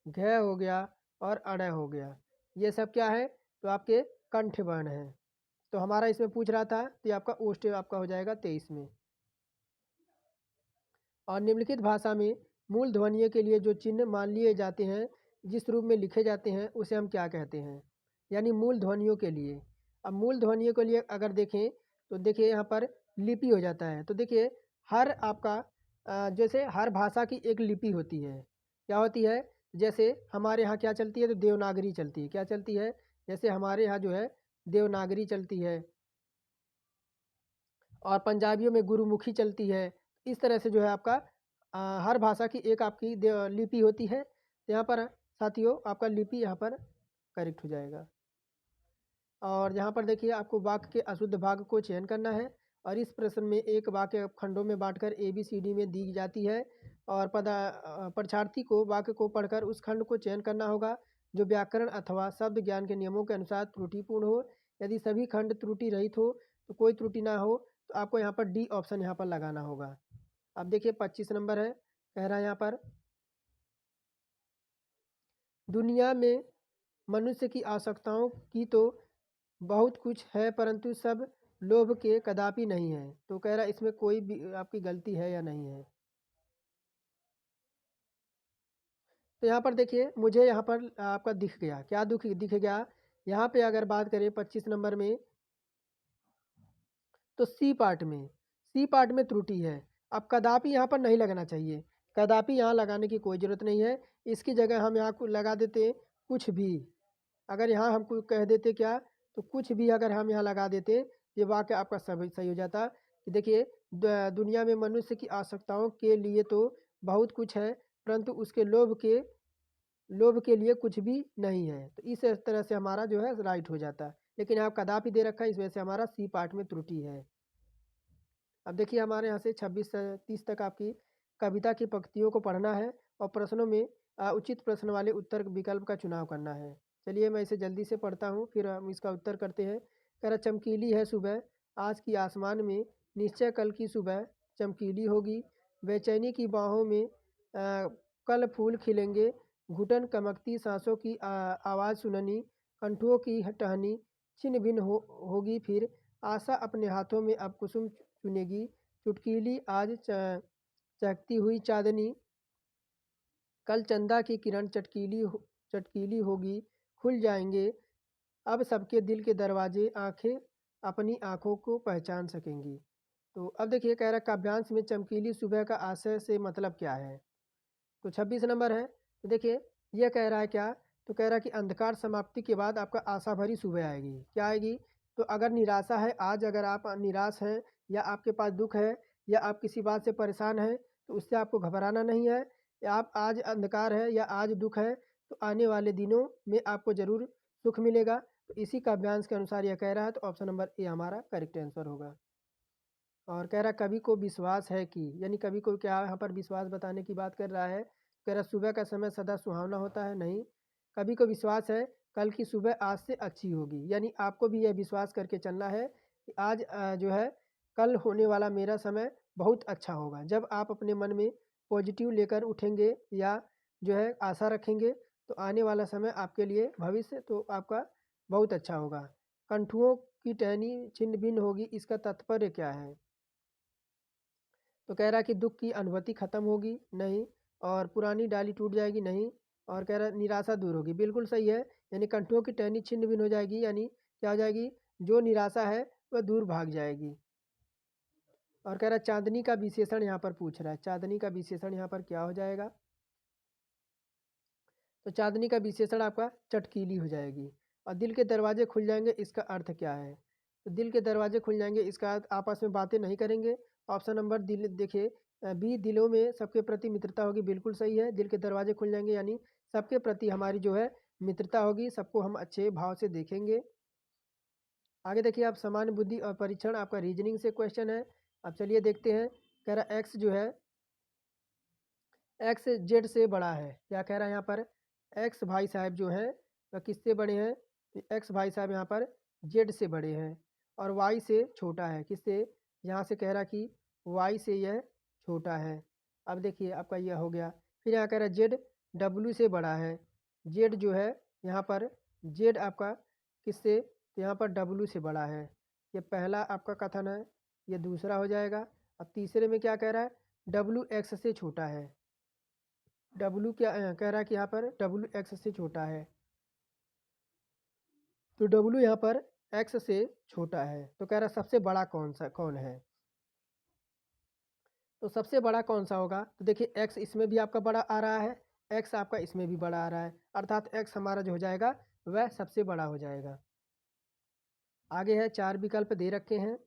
घ हो गया, और अड़ हो गया। ये सब क्या है? तो आपके कंठ वर्ण हैं। तो हमारा इसमें पूछ रहा था तो ये आपका ओष्ठ्य आपका हो जाएगा 23 में। और निम्नलिखित भाषा में मूल ध्वनियों के लिए जो चिन्ह मान लिए जाते हैं, जिस रूप में लिखे जाते हैं, उसे हम क्या कहते हैं? यानी मूल ध्वनियों के लिए। अब मूल ध्वनियों के लिए अगर देखें तो देखिए यहाँ पर लिपि हो जाता है। तो देखिए हर आपका जैसे हर भाषा की एक लिपि होती है। क्या होती है? जैसे हमारे यहाँ क्या चलती है? तो देवनागरी चलती है। क्या चलती है? जैसे हमारे यहाँ जो है देवनागरी चलती है और पंजाबियों में गुरुमुखी चलती है। इस तरह से जो है आपका हर भाषा की एक आपकी लिपि होती है। तो यहाँ पर साथियों आपका लिपि यहाँ पर करेक्ट हो जाएगा। और यहाँ पर देखिए आपको वाक्य के अशुद्ध भाग को चयन करना है और इस प्रश्न में एक वाक्य खंडों में बांटकर ABCD में दी जाती है और परीक्षार्थी को वाक्य को पढ़कर उस खंड को चयन करना होगा जो व्याकरण अथवा शब्द ज्ञान के नियमों के अनुसार त्रुटिपूर्ण हो। यदि सभी खंड त्रुटि रहित हो तो कोई त्रुटि ना हो तो आपको यहाँ पर D ऑप्शन यहाँ पर लगाना होगा। अब देखिए 25 नंबर है, कह रहा है यहाँ पर दुनिया में मनुष्य की आवश्यकताओं की तो बहुत कुछ है परंतु सब लोभ के कदापि नहीं है। तो कह रहा है इसमें कोई भी आपकी गलती है या नहीं है। तो यहाँ पर देखिए मुझे यहाँ पर आपका दिख गया, क्या दिख गया यहाँ पे अगर बात करें 25 नंबर में तो सी पार्ट में त्रुटि है। अब कदापि यहाँ पर नहीं लगना चाहिए, कदापि यहाँ लगाने की कोई ज़रूरत नहीं है। इसकी जगह हम यहाँ को लगा देते कुछ भी। अगर यहाँ हमको कह देते क्या, तो कुछ भी अगर हम यहाँ लगा देते ये वाक्य आपका सही हो जाता कि देखिए दुनिया में मनुष्य की आवश्यकताओं के लिए तो बहुत कुछ है परंतु उसके लोभ के लिए कुछ भी नहीं है। तो इस तरह से हमारा जो है राइट हो जाता। लेकिन आप कदापि दे रखा है, इस वजह से हमारा सी पार्ट में त्रुटि है। अब देखिए हमारे यहाँ से 26 से 30 तक आपकी कविता की पंक्तियों को पढ़ना है और प्रश्नों में उचित प्रश्न वाले उत्तर विकल्प का चुनाव करना है। चलिए मैं इसे जल्दी से पढ़ता हूँ फिर हम इसका उत्तर करते हैं। कह रहा चमकीली है सुबह आज की आसमान में, निश्चय कल की सुबह चमकीली होगी। बेचैनी की बाहों में कल फूल खिलेंगे। घुटन कमकती सांसों की आवाज़ सुननी, कंठुओं की टहनी छिन्न भिन्न होगी फिर। आशा अपने हाथों में अब कुसुम चुनेगी। चुटकीली आज चहकती हुई चांदनी, कल चंदा की किरण चटकीली होगी। खुल जाएंगे अब सबके दिल के दरवाजे, आंखें अपनी आंखों को पहचान सकेंगी। तो अब देखिए कह रहा काव्यांश में चमकीली सुबह का आशय से मतलब क्या है। तो 26 नंबर है। तो देखिए यह कह रहा है क्या, तो कह रहा है कि अंधकार समाप्ति के बाद आपका आशा भरी सुबह आएगी। क्या आएगी? तो अगर निराशा है, आज अगर आप निराश हैं या आपके पास दुख है या आप किसी बात से परेशान हैं तो उससे आपको घबराना नहीं है। या आप आज अंधकार है या आज दुख है तो आने वाले दिनों में आपको ज़रूर सुख मिलेगा। तो इसी काव्यांश के अनुसार यह कह रहा है, तो ऑप्शन नंबर ए हमारा करेक्ट आंसर होगा। और कह रहा कवि को विश्वास है कि, यानी कवि को क्या यहाँ पर विश्वास बताने की बात कर रहा है। कह रहा सुबह का समय सदा सुहावना होता है, नहीं। कवि को विश्वास है कल की सुबह आज से अच्छी होगी, यानी आपको भी यह विश्वास करके चलना है कि आज जो है कल होने वाला मेरा समय बहुत अच्छा होगा। जब आप अपने मन में पॉजिटिव लेकर उठेंगे या जो है आशा रखेंगे तो आने वाला समय आपके लिए भविष्य तो आपका बहुत अच्छा होगा। कंठुओं की टहनी छिन्न भिन्न होगी, इसका तात्पर्य क्या है? तो कह रहा है कि दुख की अनुभूति खत्म होगी, नहीं। और पुरानी डाली टूट जाएगी, नहीं। और कह रहा है निराशा दूर होगी, बिल्कुल सही है। यानी कंठों की टहनी छिन्न भिन्न हो जाएगी, यानी क्या हो जाएगी, जो निराशा है वह दूर भाग जाएगी। और कह रहा है चांदनी का विशेषण यहाँ पर पूछ रहा है, चांदनी का विशेषण यहाँ पर क्या हो जाएगा। तो चांदनी का विशेषण आपका चटकीली हो जाएगी। और दिल के दरवाजे खुल जाएंगे, इसका अर्थ क्या है? तो दिल के दरवाजे खुल जाएंगे, इसका अर्थ आपस में बातें नहीं करेंगे। ऑप्शन नंबर दिल देखिए बी, दिलों में सबके प्रति मित्रता होगी, बिल्कुल सही है। दिल के दरवाजे खुल जाएंगे यानी सबके प्रति हमारी जो है मित्रता होगी, सबको हम अच्छे भाव से देखेंगे। आगे देखिए आप सामान्य बुद्धि और परीक्षण आपका रीजनिंग से क्वेश्चन है। अब चलिए देखते हैं। कह रहा एक्स जो है एक्स जेड से बड़ा है। क्या कह रहा है यहाँ पर? एक्स भाई साहब जो हैं वह किससे बड़े हैं? तो एक्स भाई साहब यहाँ पर जेड से बड़े हैं और वाई से छोटा है। किससे? यहाँ से कह रहा कि वाई से यह छोटा है। अब देखिए आपका यह हो गया। फिर यहाँ कह रहा जेड डब्ल्यू से बड़ा है। जेड जो है यहाँ पर जेड आपका किससे? तो यहाँ पर डब्ल्यू से बड़ा है। ये पहला आपका कथन है, ये दूसरा हो जाएगा। अब तीसरे में क्या कह रहा है? डब्ल्यू एक्स से छोटा है। डब्लू क्या कह रहा है कि यहाँ पर डब्लू एक्स से छोटा है, तो डब्लू यहाँ पर एक्स से छोटा है। तो कह रहा है सबसे बड़ा कौन है, तो सबसे बड़ा कौन सा होगा, तो देखिए एक्स इसमें भी आपका बड़ा आ रहा है, एक्स आपका इसमें भी बड़ा आ रहा है, अर्थात एक्स हमारा जो हो जाएगा वह सबसे बड़ा हो जाएगा। आगे है 4 विकल्प दे रखे हैं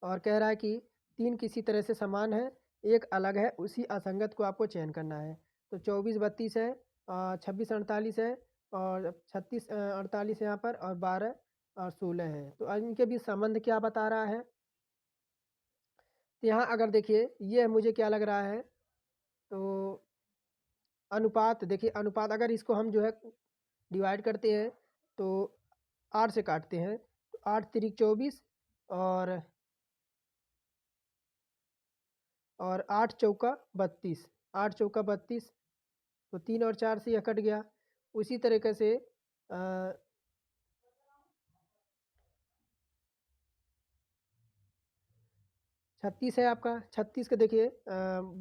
और कह रहा है कि 3 किसी तरह से समान है, एक अलग है, उसी असंगत को आपको चयन करना है। तो 24 32 है, 26 48 है, और 36 48 है यहाँ पर, और 12 और 16 है। तो इनके बीच संबंध क्या बता रहा है, तो यहाँ अगर देखिए ये मुझे क्या लग रहा है, तो अनुपात, देखिए अनुपात अगर इसको हम जो है डिवाइड करते हैं तो 8 से काटते हैं, तो 8 तिरिक 24 और 8 चौका 32, 8 चौका 32, तो 3 और 4 से यह कट गया। उसी तरीके से 36 है आपका, 36 का देखिए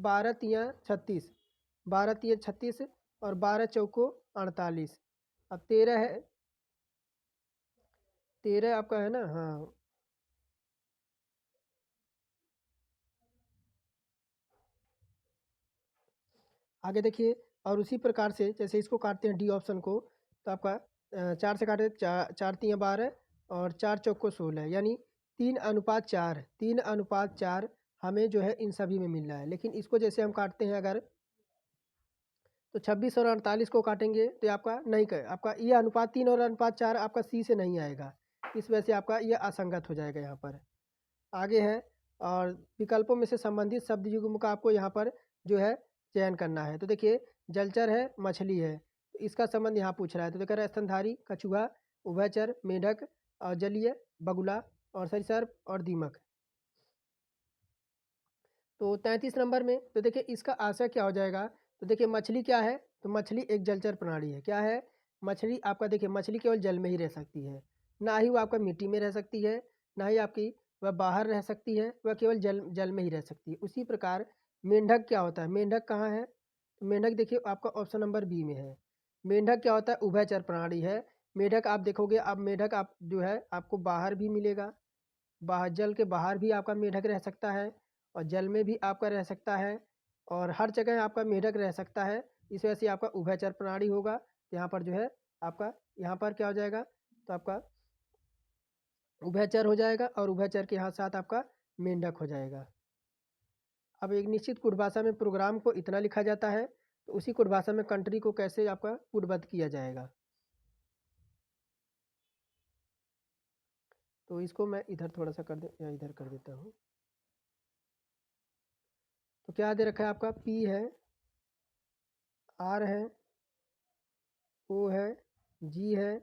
12 तियाँ 36, 12 तियाँ 36 और 12 चौको 48। अब 13 है, 13 आपका है ना, हाँ। आगे देखिए, और उसी प्रकार से जैसे इसको काटते हैं डी ऑप्शन को, तो आपका 4 से काटे, 4 तियाँ 12 और 4 चौको 16, यानी 3:4, 3:4 हमें जो है इन सभी में मिल रहा है। लेकिन इसको जैसे हम काटते हैं अगर, तो 26 और 48 को काटेंगे तो ये आपका नहीं कर, आपका ये अनुपात 3 और अनुपात 4 आपका सी से नहीं आएगा, इस वजह से आपका ये असंगत हो जाएगा यहाँ पर। आगे है, और विकल्पों में से संबंधित शब्द युग्म का आपको यहाँ पर जो है चयन करना है। तो देखिए जलचर है, मछली है, तो इसका संबंध यहाँ पूछ रहा है, तो देखा रहा है स्तनधारी, कछुआ, उभयचर, मेढक और जलीय, बगुला और सरीसृप और दीमक। तो 33 नंबर में, तो देखिए इसका आशय क्या हो जाएगा, तो देखिए मछली क्या है, तो मछली एक जलचर प्रणाली है। क्या है, मछली आपका, देखिए मछली केवल जल में ही रह सकती है, ना ही वो आपका मिट्टी में रह सकती है, ना ही आपकी वह बाहर रह सकती है, वह केवल जल जल में ही रह सकती है। उसी प्रकार मेंढक क्या होता है, मेंढक कहाँ है, तो मेंढक देखिए आपका ऑप्शन नंबर बी में है। मेंढक क्या होता है, उभयचर प्रणाली है। मेंढक आप देखोगे, अब मेंढक आप जो है आपको बाहर भी मिलेगा, बाहर जल के बाहर भी आपका मेढक रह सकता है, और जल में भी आपका रह सकता है, और हर जगह आपका मेढक रह सकता है। इस वजह से आपका उभयचर प्रणाली होगा। तो यहाँ पर जो है आपका, यहाँ पर क्या हो जाएगा, तो आपका उभयचर हो जाएगा, और उभयचर के यहाँ साथ आपका मेंढक हो जाएगा। अब एक निश्चित कुट भाषा में प्रोग्राम को इतना लिखा जाता है, तो उसी कुट भाषा में कंट्री को कैसे आपका कूटबद्ध किया जाएगा। तो इसको मैं इधर थोड़ा सा कर दे, या इधर कर देता हूँ। तो क्या दे रखा है आपका, पी है, आर है, ओ है, जी है,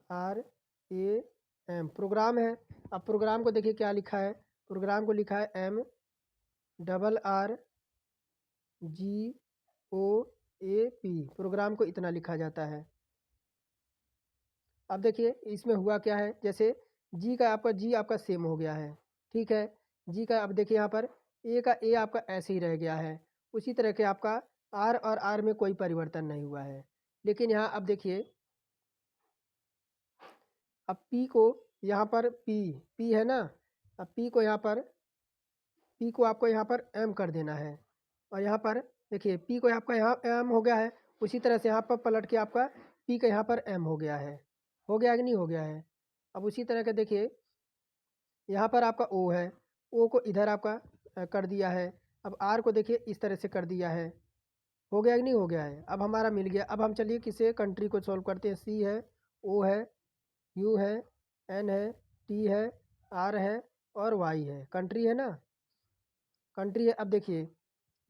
आर ए एम, प्रोग्राम है। अब प्रोग्राम को देखिए क्या लिखा है, प्रोग्राम को लिखा है M double R G O A P, program को इतना लिखा जाता है। अब देखिए इसमें हुआ क्या है, जैसे जी आपका सेम हो गया है, ठीक है, जी का अब देखिए यहाँ पर ए का ए आपका ऐसे ही रह गया है। उसी तरह के आपका आर और आर में कोई परिवर्तन नहीं हुआ है। लेकिन यहाँ अब देखिए, अब पी को यहाँ पर पी है ना, अब पी को यहाँ पर, पी को आपको यहाँ पर एम कर देना है, और यहाँ पर देखिए पी को आपका यहाँ एम हो गया है। उसी तरह से यहाँ पर पलट के आपका पी का यहाँ पर एम हो गया है, हो गया कि नहीं हो गया है। अब उसी तरह का देखिए यहाँ पर आपका ओ है, ओ को इधर आपका कर दिया है। अब आर को देखिए इस तरह से कर दिया है, हो गया कि नहीं हो गया है। अब हमारा मिल गया। अब हम चलिए किसी कंट्री को सॉल्व करते हैं। सी है, ओ है, यू है, एन है, टी है, आर है और वाई है, कंट्री है ना, कंट्री है। अब देखिए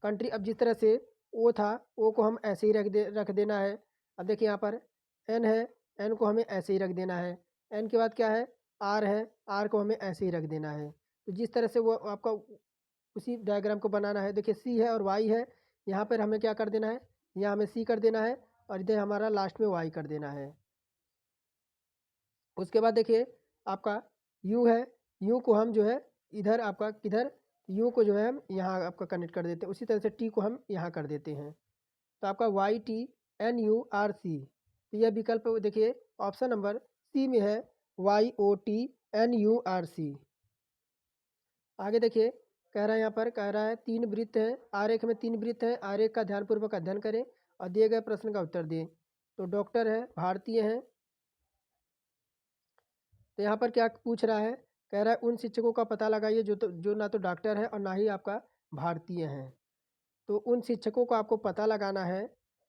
कंट्री, अब जिस तरह से ओ था, ओ को हम ऐसे ही रख देना है। अब देखिए यहाँ पर एन है, एन को हमें ऐसे ही रख देना है। एन के बाद क्या है, आर है, आर को हमें ऐसे ही रख देना है। तो जिस तरह से वो आपका उसी डायग्राम को बनाना है। देखिए सी है और वाई है, यहाँ पर हमें क्या कर देना है, यहाँ हमें सी कर देना है, और इधर हमारा लास्ट में वाई कर देना है। उसके बाद देखिए आपका यू है, यू को हम जो है इधर आपका किधर यू को जो है हम यहाँ आपका कनेक्ट कर देते हैं, उसी तरह से टी को हम यहाँ कर देते हैं। तो आपका YTNURC, तो यह विकल्प देखिए ऑप्शन नंबर सी में है, YOTNURC। आगे देखिए कह रहा है, यहाँ पर कह रहा है 3 वृत्त हैं, आरेख में 3 वृत्त हैं, आरेख का ध्यानपूर्वक अध्ययन करें और दिए गए प्रश्न का उत्तर दें। तो डॉक्टर है, भारतीय हैं। तो यहाँ पर क्या पूछ रहा है, कह रहा है उन शिक्षकों का पता लगाइए जो ना तो डॉक्टर है और ना ही आपका भारतीय हैं। तो उन शिक्षकों को आपको पता लगाना है।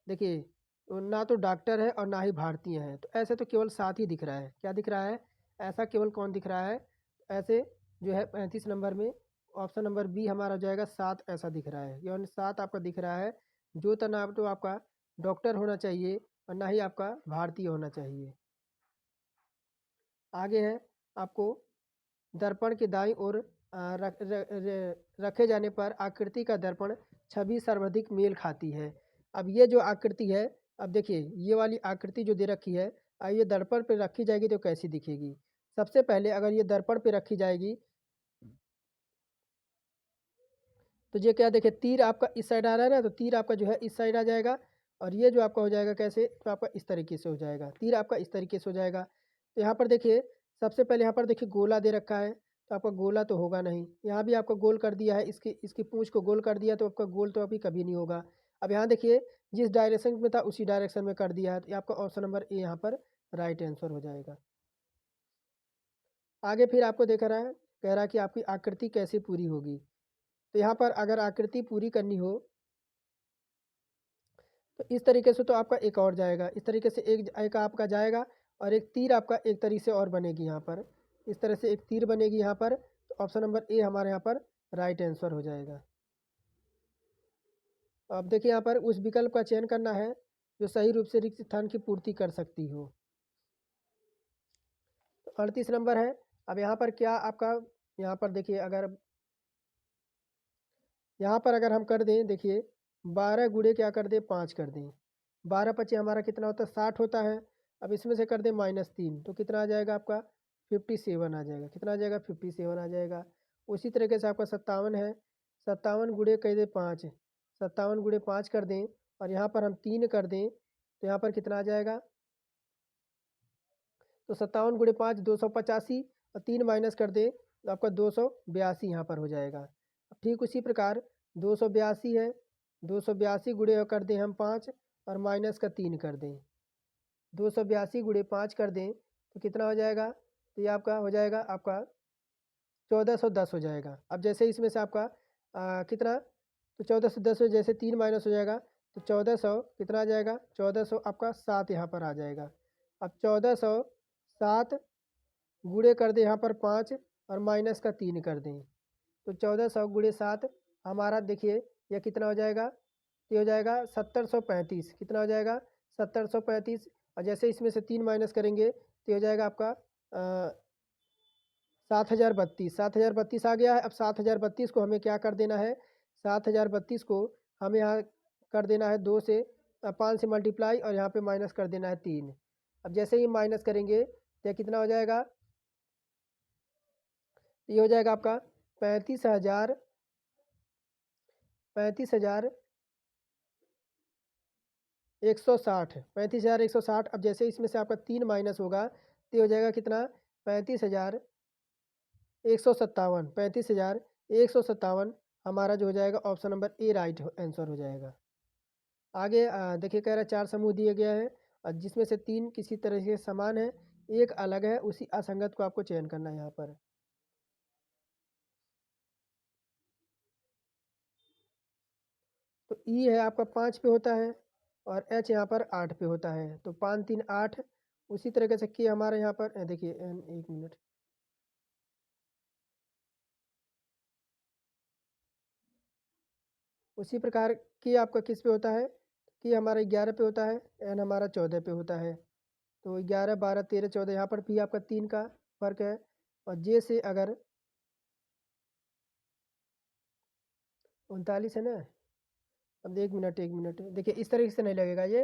देखिए ना तो डॉक्टर है और ना ही भारतीय हैं, तो ऐसे तो केवल 7 ही दिख रहा है। क्या दिख रहा है, ऐसा केवल कौन दिख रहा है, ऐसे जो है 35 नंबर में ऑप्शन नंबर बी हमारा हो जाएगा 7, ऐसा दिख रहा है। यानी 7 आपका दिख रहा है, जो ना तो आपका डॉक्टर होना चाहिए और ना ही आपका भारतीय होना चाहिए। आगे है आपको दर्पण के दाईं ओर रखे जाने पर आकृति का दर्पण छवि सर्वाधिक मेल खाती है। अब ये जो आकृति है, अब देखिए ये वाली आकृति जो दे रखी है, ये दर्पण पे रखी जाएगी तो कैसी दिखेगी। सबसे पहले अगर ये दर्पण पे रखी जाएगी तो ये क्या, देखिए तीर आपका इस साइड आ रहा है ना, तो तीर आपका जो है इस साइड आ जाएगा और ये जो आपका हो जाएगा कैसे, तो आपका इस तरीके से हो जाएगा, तीर आपका इस तरीके से हो जाएगा। तो यहाँ पर देखिए सबसे पहले यहाँ पर देखिए गोला दे रखा है, तो आपका गोला तो होगा नहीं। यहाँ भी आपका गोल कर दिया है, इसकी पूंछ को गोल कर दिया, तो आपका गोल तो अभी कभी नहीं होगा। अब यहाँ देखिए जिस डायरेक्शन में था उसी डायरेक्शन में कर दिया है, तो आपका ऑप्शन नंबर ए यहाँ पर राइट आंसर हो जाएगा। आगे फिर आपको देख रहा है, कह रहा है कि आपकी आकृति कैसे पूरी होगी। तो यहाँ पर अगर आकृति पूरी करनी हो तो इस तरीके से तो आपका एक और जाएगा, इस तरीके से एक आपका जाएगा और एक तीर आपका एक तरीके से और बनेगी यहाँ पर, इस तरह से एक तीर बनेगी यहाँ पर। तो ऑप्शन नंबर ए हमारे यहाँ पर राइट आंसर हो जाएगा। अब देखिए यहाँ पर उस विकल्प का चयन करना है जो सही रूप से रिक्त स्थान की पूर्ति कर सकती हो। तो 38 नंबर है। अब यहाँ पर क्या आपका, यहाँ पर देखिए अगर यहाँ पर अगर हम कर दें, देखिए 12 गुणे क्या कर दें, 5 कर दें, 12×5 हमारा कितना होता है, 60 होता है। अब इसमें से कर दें -3, तो कितना आ जाएगा आपका 57 आ जाएगा। कितना आ जाएगा, 57 आ जाएगा। उसी तरीके से आपका 57 है, 57 गुणे कर दें 5, 57 गुणे 5 कर दें और यहाँ पर हम 3 कर दें, तो यहाँ पर कितना आ जाएगा, तो 57 गुणे 5 285 और 3 माइनस कर दें तो आपका 282 यहाँ पर हो जाएगा। ठीक उसी प्रकार 282 है, 282 गुणे कर दें हम 5 और माइनस का 3 कर दें, 282 गुणे 5 कर दें तो कितना हो जाएगा, तो ये आपका हो जाएगा आपका 1410 हो जाएगा। अब जैसे इसमें से आपका कितना, तो 1410 हो, जैसे 3 माइनस हो जाएगा तो 1400 कितना आ जाएगा, 1400 आपका 7 यहाँ पर आ जाएगा। अब 1407 गुणे कर दें यहाँ पर 5 और माइनस का 3 कर दें, तो 1400 गुणे 7 हमारा देखिए यह कितना हो जाएगा, ये हो जाएगा 1735। कितना हो जाएगा, 1735। और जैसे इसमें से 3 माइनस करेंगे तो ये हो जाएगा आपका 7032। 7032 आ गया है। अब 7032 को हमें क्या कर देना है, 7032 को हमें यहाँ कर देना है 2 से 5 से मल्टीप्लाई और यहाँ पे माइनस कर देना है 3। अब जैसे ही माइनस करेंगे तो कितना हो जाएगा, तो ये हो जाएगा आपका 35,000 35,160 35,160। अब जैसे इसमें से आपका 3 माइनस होगा तो ये हो जाएगा कितना, 35,157। 35,157 हमारा जो हो जाएगा option number A right answer हो जाएगा। आगे देखिए कह रहा है 4 समूह दिए गए हैं और जिसमें से 3 किसी तरह से समान है, एक अलग है, उसी असंगत को आपको चयन करना है यहाँ पर। तो ई है आपका 5 पे होता है और एच यहाँ पर 8 पे होता है, तो 5 3 8। उसी तरीके से के हमारे यहाँ पर देखिए एक मिनट, उसी प्रकार के आपका किस पे होता है, कि हमारा 11 पे होता है, एन हमारा 14 पे होता है। तो 11 12 13 14 यहाँ पर भी आपका 3 का फर्क है। और जे से अगर 39 है ना, अब एक मिनट देखिए इस तरीके से नहीं लगेगा ये,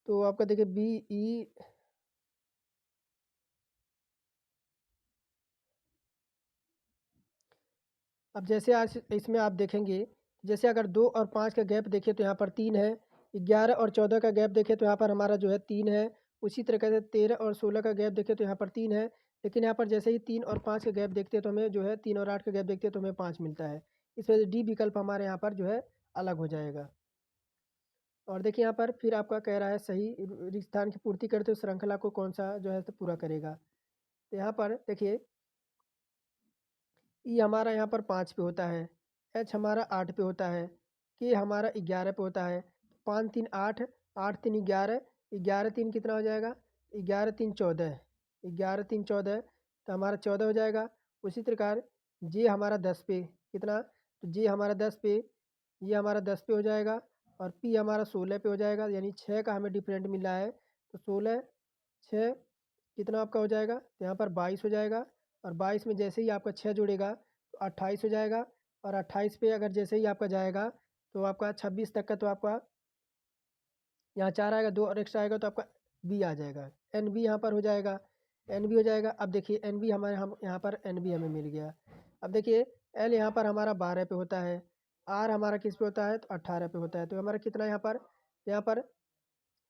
तो आपका देखिए बी ई अब जैसे आज इसमें आप देखेंगे, जैसे अगर 2 और 5 का गैप देखें तो यहाँ पर 3 है, 11 और 14 का गैप देखें तो यहाँ पर हमारा जो है 3 है, उसी तरीके से 13 और 16 का गैप देखें तो यहाँ पर 3 है, लेकिन यहाँ पर जैसे ही 3 और 5 का गैप देखते हैं तो हमें जो है 3 और 8 का गैप देखते हैं तो हमें 5 मिलता है। इस वजह से डी विकल्प हमारे यहाँ पर जो है अलग हो जाएगा। और देखिए यहाँ पर फिर आपका कह रहा है सही स्थान की पूर्ति करते हुए श्रृंखला को कौन-सा जो है तो पूरा करेगा। तो यहाँ पर देखिए ई हमारा यहाँ पर 5 पे होता है, एच हमारा 8 पे होता है, के हमारा 11 पे होता है। 5 3 8, 8 3 11, 11 3 कितना हो जाएगा? 11 3 14, 11 3 14 तो हमारा 14 हो जाएगा। उसी प्रकार जे हमारा 10 पे कितना? तो जे हमारा 10 पे, ये हमारा 10 पे हो जाएगा और पी हमारा 16 पे हो जाएगा, यानी 6 का हमें डिफरेंट मिल रहा है। तो 16 6 कितना आपका हो जाएगा? तो यहाँ पर 22 हो जाएगा और 22 में जैसे ही आपका 6 जुड़ेगा तो 28 हो जाएगा और 28 पे अगर जैसे ही आपका जाएगा तो आपका 26 तक का तो आपका यहाँ 4 आएगा, 2 और एक्स्ट्रा आएगा तो आपका बी आ जाएगा। एन बी यहाँ पर हो जाएगा, एन बी हो जाएगा। अब देखिए एन बी हमारे हम यहाँ पर एन बी हमें मिल गया। अब देखिए एल यहाँ पर हमारा 12 पे होता है, आर हमारा किस पे होता है? तो 18 पे होता है। तो हमारा कितना यहाँ पर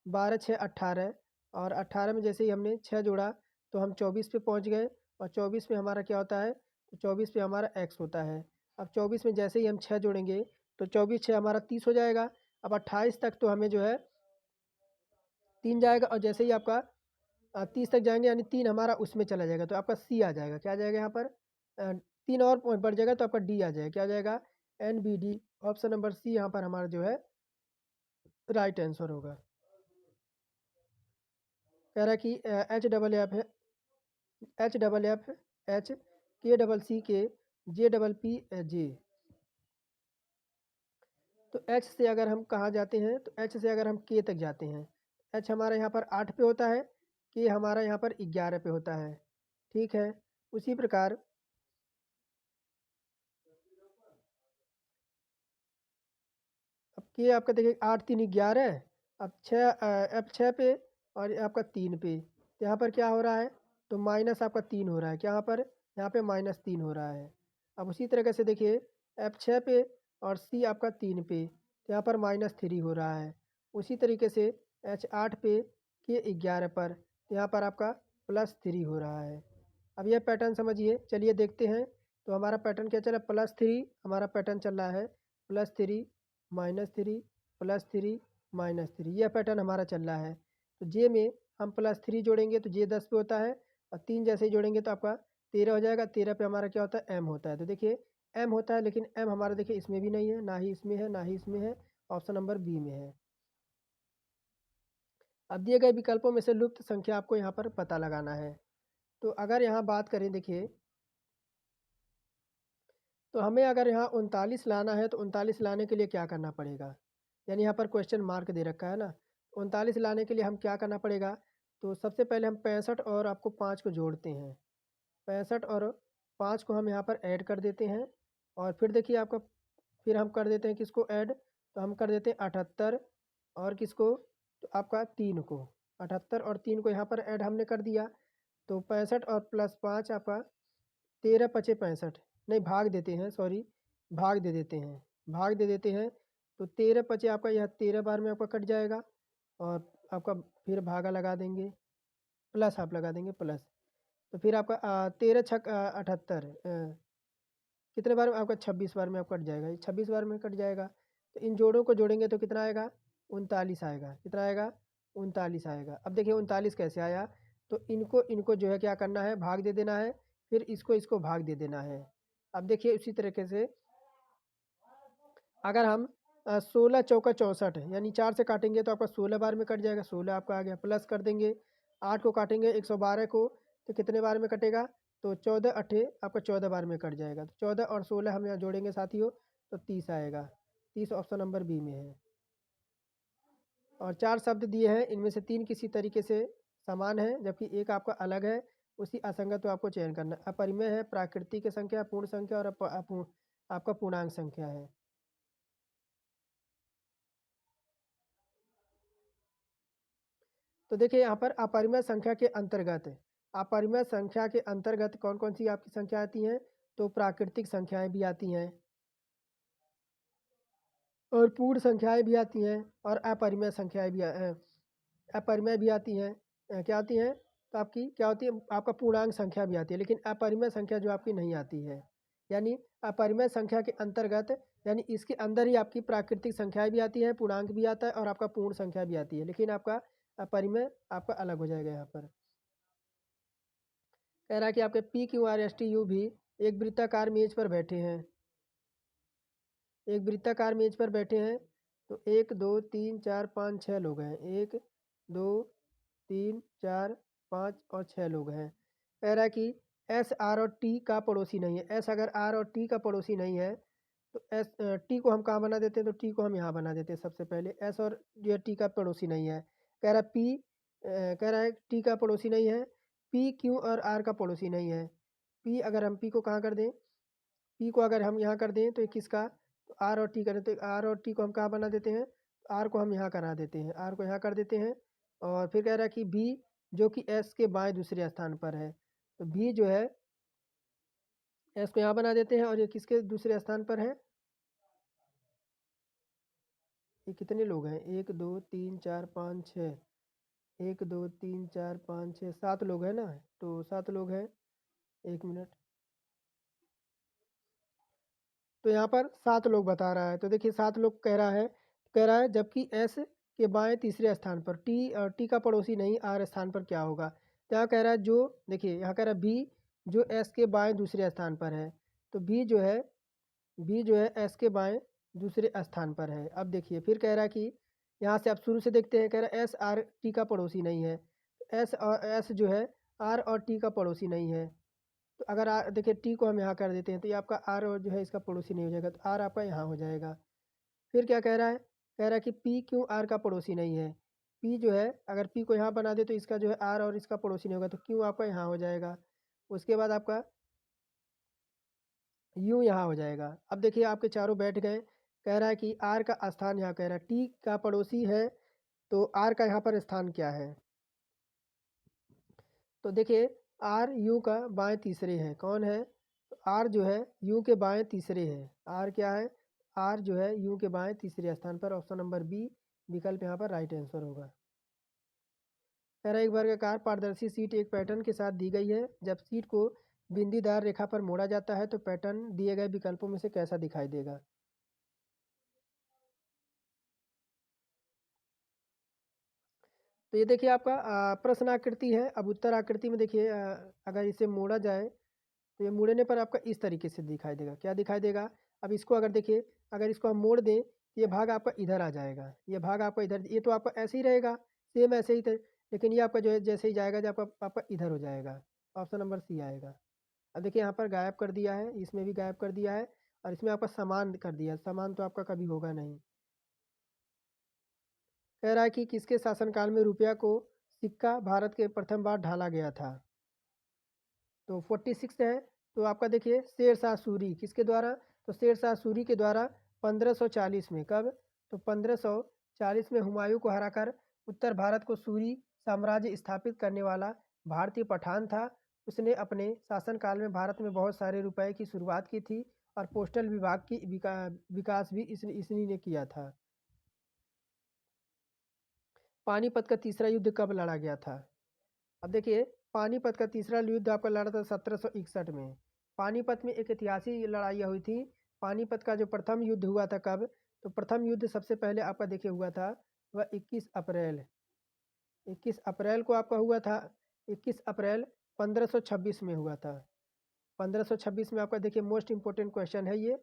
12 6 18 और 18 में जैसे ही हमने 6 जोड़ा तो हम 24 पे पहुंच गए और 24 पे हमारा क्या होता है? तो 24 पे हमारा x होता है। अब 24 में जैसे ही हम 6 जोड़ेंगे तो 24 6 हमारा 30 हो जाएगा। अब 28 तक तो हमें जो है 3 जाएगा और जैसे ही आपका 30 तक जाएंगे यानी 3 हमारा उसमें चला जाएगा तो आपका सी आ जाएगा। क्या आ जाएगा यहाँ पर? 3 और पॉइंट बढ़ जाएगा तो आपका डी आ जाएगा। क्या आ जाएगा? N B D. Option number C यहाँ पर हमारा जो है राइट आंसर होगा। कह रहा है कि एच डबल एफ है, एच डबल एफ एच, के डबल सी के, जे डबल पी जे। तो एच से अगर हम कहाँ जाते हैं तो एच से अगर हम के तक जाते हैं, एच हमारा यहाँ पर 8 पे होता है, के हमारा यहाँ पर 11 पे होता है। ठीक है, उसी प्रकार अब के आपका देखिए 8 3 11, अब 6 अब 6 पे और आपका 3 पे, तो यहाँ पर क्या हो रहा है? तो माइनस आपका 3 हो रहा है। क्या यहाँ पर? यहाँ पे -3 हो रहा है। अब उसी तरीके से देखिए एफ 6 पे और सी आपका 3 पे, तो यहाँ पर -3 हो रहा है। उसी तरीके से एच 8 पे, के 11 पर, तो यहाँ पर आपका +3 हो रहा है। अब यह पैटर्न समझिए, चलिए देखते हैं। तो हमारा पैटर्न क्या चला? +3 हमारा पैटर्न चल रहा है, +3 -3 +3 -3, यह पैटर्न हमारा चल रहा है। तो जे में हम +3 जोड़ेंगे तो जे 10 पे होता है और 3 जैसे ही जोड़ेंगे तो आपका 13 हो जाएगा। 13 पे हमारा क्या होता है? एम होता है। तो देखिए एम होता है, लेकिन एम हमारा देखिए इसमें भी नहीं है, ना ही इसमें है, ना ही इसमें है। ऑप्शन नंबर बी में है। अब दिए गए विकल्पों में से लुप्त संख्या आपको यहाँ पर पता लगाना है। तो अगर यहाँ बात करें देखिए, तो हमें अगर यहाँ 39 लाना है तो 39 लाने के लिए क्या करना पड़ेगा? यानी यहाँ पर क्वेश्चन मार्क दे रखा है ना, 39 लाने के लिए हम क्या करना पड़ेगा? तो सबसे पहले हम 65 और आपको 5 को जोड़ते हैं। 65 और 5 को हम यहाँ पर ऐड कर देते हैं और फिर देखिए आपका फिर हम कर देते हैं किसको ऐड? तो हम कर देते हैं 78 और किसको? तो आपका 3 को। 78 और 3 को यहाँ पर ऐड हमने कर दिया। तो 65 और +5 आपका 13 पचे 65, नहीं भाग देते हैं, सॉरी, भाग दे देते हैं, भाग दे देते हैं। तो 13 पचे आपका यह 13 बार में आपका कट जाएगा और आपका फिर भागा लगा देंगे, प्लस आप लगा देंगे प्लस। तो फिर आपका 13 छक 78 कितने बार में? आपका 26 बार में आपका कट जाएगा, ये 26 बार में कट जाएगा। तो इन जोड़ों को जोड़ेंगे तो कितना आएगा? 39 आएगा। कितना आएगा? 39 आएगा। अब देखिए 39 कैसे आया? तो इनको इनको जो है क्या करना है? भाग दे देना है, फिर इसको इसको भाग दे देना है। अब देखिए उसी तरीके से अगर हम 16 चौका 64 यानी 4 से काटेंगे तो आपका 16 बार में कट जाएगा, 16 आपका आ गया। प्लस कर देंगे 8 को काटेंगे 112 को तो कितने बार में कटेगा? तो 14 अट्ठे आपका 14 बार में कट जाएगा। तो 14 और 16 हम यहाँ जोड़ेंगे साथियों तो 30 आएगा। 30 ऑप्शन नंबर बी में है। और 4 शब्द दिए हैं, इनमें से 3 किसी तरीके से समान है जबकि एक आपका अलग है। उसी असंगत को आपको चयन करना है। अपरिमेय है, प्राकृतिक संख्या, पूर्ण संख्या और आपका पूर्णांक संख्या है। तो देखिए यहाँ पर अपरिमेय संख्या के अंतर्गत कौन कौन सी आपकी संख्या आती हैं? तो प्राकृतिक संख्याएं भी आती हैं और पूर्ण संख्याएं भी आती हैं और अपरिमेय संख्याएं भी अपरिमेय भी आती हैं। क्या आती हैं? तो आपकी क्या होती है, आपका पूर्णांक संख्या भी आती है, लेकिन अपरिमेय संख्या जो आपकी नहीं आती है। यानी अपरिमेय संख्या के अंतर्गत, यानी इसके अंदर ही आपकी प्राकृतिक संख्याएं भी आती हैं, पूर्णांक भी आता है और आपका पूर्ण संख्या भी आती है, लेकिन आपका अपरिमेय आपका अलग हो जाएगा। यहाँ पर कह रहा है कि आपके P Q R S T U भी एक वृत्ताकार मेज पर बैठे हैं, एक वृत्ताकार मेज पर बैठे हैं। तो 1 2 3 4 5 6 लोग हैं। 1 2 3 4 5 और 6 लोग हैं। कह रहा है कि एस आर और टी का पड़ोसी नहीं है। एस अगर आर और टी का पड़ोसी नहीं है तो एस टी को हम कहाँ बना देते हैं? तो टी को हम यहाँ बना देते हैं। सबसे पहले एस और जो टी का पड़ोसी नहीं है। कह रहा है पी कह रहा है टी का पड़ोसी नहीं है। पी क्यू और आर का पड़ोसी नहीं है। पी अगर हम पी को कहाँ कर दें, पी को अगर हम यहाँ कर दें तो ये किसका, तो आर और टी करें तो आर और टी को हम कहाँ बना देते हैं, आर को हम यहाँ करा देते हैं, आर को यहाँ कर देते हैं। और फिर कह रहा है कि बी जो कि एस के बाएं दूसरे स्थान पर है, तो बी जो है एस को यहाँ बना देते हैं और ये किसके दूसरे स्थान पर है, ये कितने लोग हैं, 1 2 3 4 5 6, 1 2 3 4 5 6 7 लोग हैं ना, तो 7 लोग हैं। 1 मिनट, तो यहाँ पर 7 लोग बता रहा है। तो देखिए 7 लोग कह रहा है जबकि एस के बाएं तीसरे स्थान पर टी का पड़ोसी नहीं, आर स्थान पर क्या होगा। तो यहाँ कह रहा है जो, देखिए यहाँ कह रहा है बी जो एस के बाएं दूसरे स्थान पर है, तो बी जो है एस के बाएं दूसरे स्थान पर है। अब देखिए फिर कह रहा है कि यहाँ से आप शुरू से देखते हैं, कह रहा है एस आर टी का पड़ोसी नहीं है। एस जो है आर और टी का पड़ोसी नहीं है। तो अगर आर देखिए टी को हम यहाँ कर देते हैं तो ये आपका आर और जो है इसका पड़ोसी नहीं हो जाएगा, तो आर आपका यहाँ हो जाएगा। फिर क्या कह रहा है, कह रहा है कि पी क्यों आर का पड़ोसी नहीं है। पी जो है अगर पी को यहाँ बना दे तो इसका जो है आर और इसका पड़ोसी नहीं होगा, तो क्यों आपका यहाँ हो जाएगा। उसके बाद आपका यू यहाँ हो जाएगा। अब देखिए आपके चारों बैठ गए। कह रहा है कि आर का स्थान यहाँ कह रहा है टी का पड़ोसी है, तो आर का यहाँ पर स्थान क्या है। तो देखिए आर यू का बाएं तीसरे है, कौन है, तो आर जो है यू के बाएं तीसरे है। आर क्या है, आर जो है यू के बाएं तीसरे स्थान पर। ऑप्शन नंबर बी विकल्प यहाँ पर राइट आंसर होगा। कह रहा है एक वर्गाकार पारदर्शी सीट एक पैटर्न के साथ दी गई है। जब सीट को बिंदीदार रेखा पर मोड़ा जाता है तो पैटर्न दिए गए विकल्पों में से कैसा दिखाई देगा। तो ये देखिए आपका प्रश्न आकृति है। अब उत्तर आकृति में देखिए अगर इसे मोड़ा जाए तो ये मुड़ने पर आपका इस तरीके से दिखाई देगा। क्या दिखाई देगा, अब इसको अगर देखिए, अगर इसको हम मोड़ दें तो ये भाग आपका इधर आ जाएगा, ये भाग आपका इधर, ये तो आपका ऐसे ही रहेगा, सेम ऐसे ही थे, लेकिन ये आपका जो है जैसे ही जाएगा जब आपका इधर हो जाएगा। ऑप्शन नंबर सी आएगा। अब देखिए यहाँ पर गायब कर दिया है, इसमें भी गायब कर दिया है और इसमें आपका समान कर दिया है। समान तो आपका कभी होगा नहीं। कह रहा है कि किसके शासनकाल में रुपया को सिक्का भारत के प्रथम बार ढाला गया था। तो 46 है। तो आपका देखिए शेर शाह सूरी किसके द्वारा, तो शेर शाह सूरी के द्वारा 1540 में। कब, तो 1540 में हुमायूं को हराकर उत्तर भारत को सूरी साम्राज्य स्थापित करने वाला भारतीय पठान था। उसने अपने शासनकाल में भारत में बहुत सारे रुपए की शुरुआत की थी और पोस्टल विभाग की विकास भी इसी ने किया था। पानीपत का तीसरा युद्ध कब लड़ा गया था। अब देखिए पानीपत का तीसरा युद्ध आपका लड़ा था 1761 में। पानीपत में एक ऐतिहासिक लड़ाई हुई थी। पानीपत का जो प्रथम युद्ध हुआ था कब, तो प्रथम युद्ध सबसे पहले आपका देखिए हुआ था वह 21 अप्रैल को आपका हुआ था। 21 अप्रैल 1526 में हुआ था। 1526 में आपका देखिए मोस्ट इंपॉर्टेंट क्वेश्चन है ये,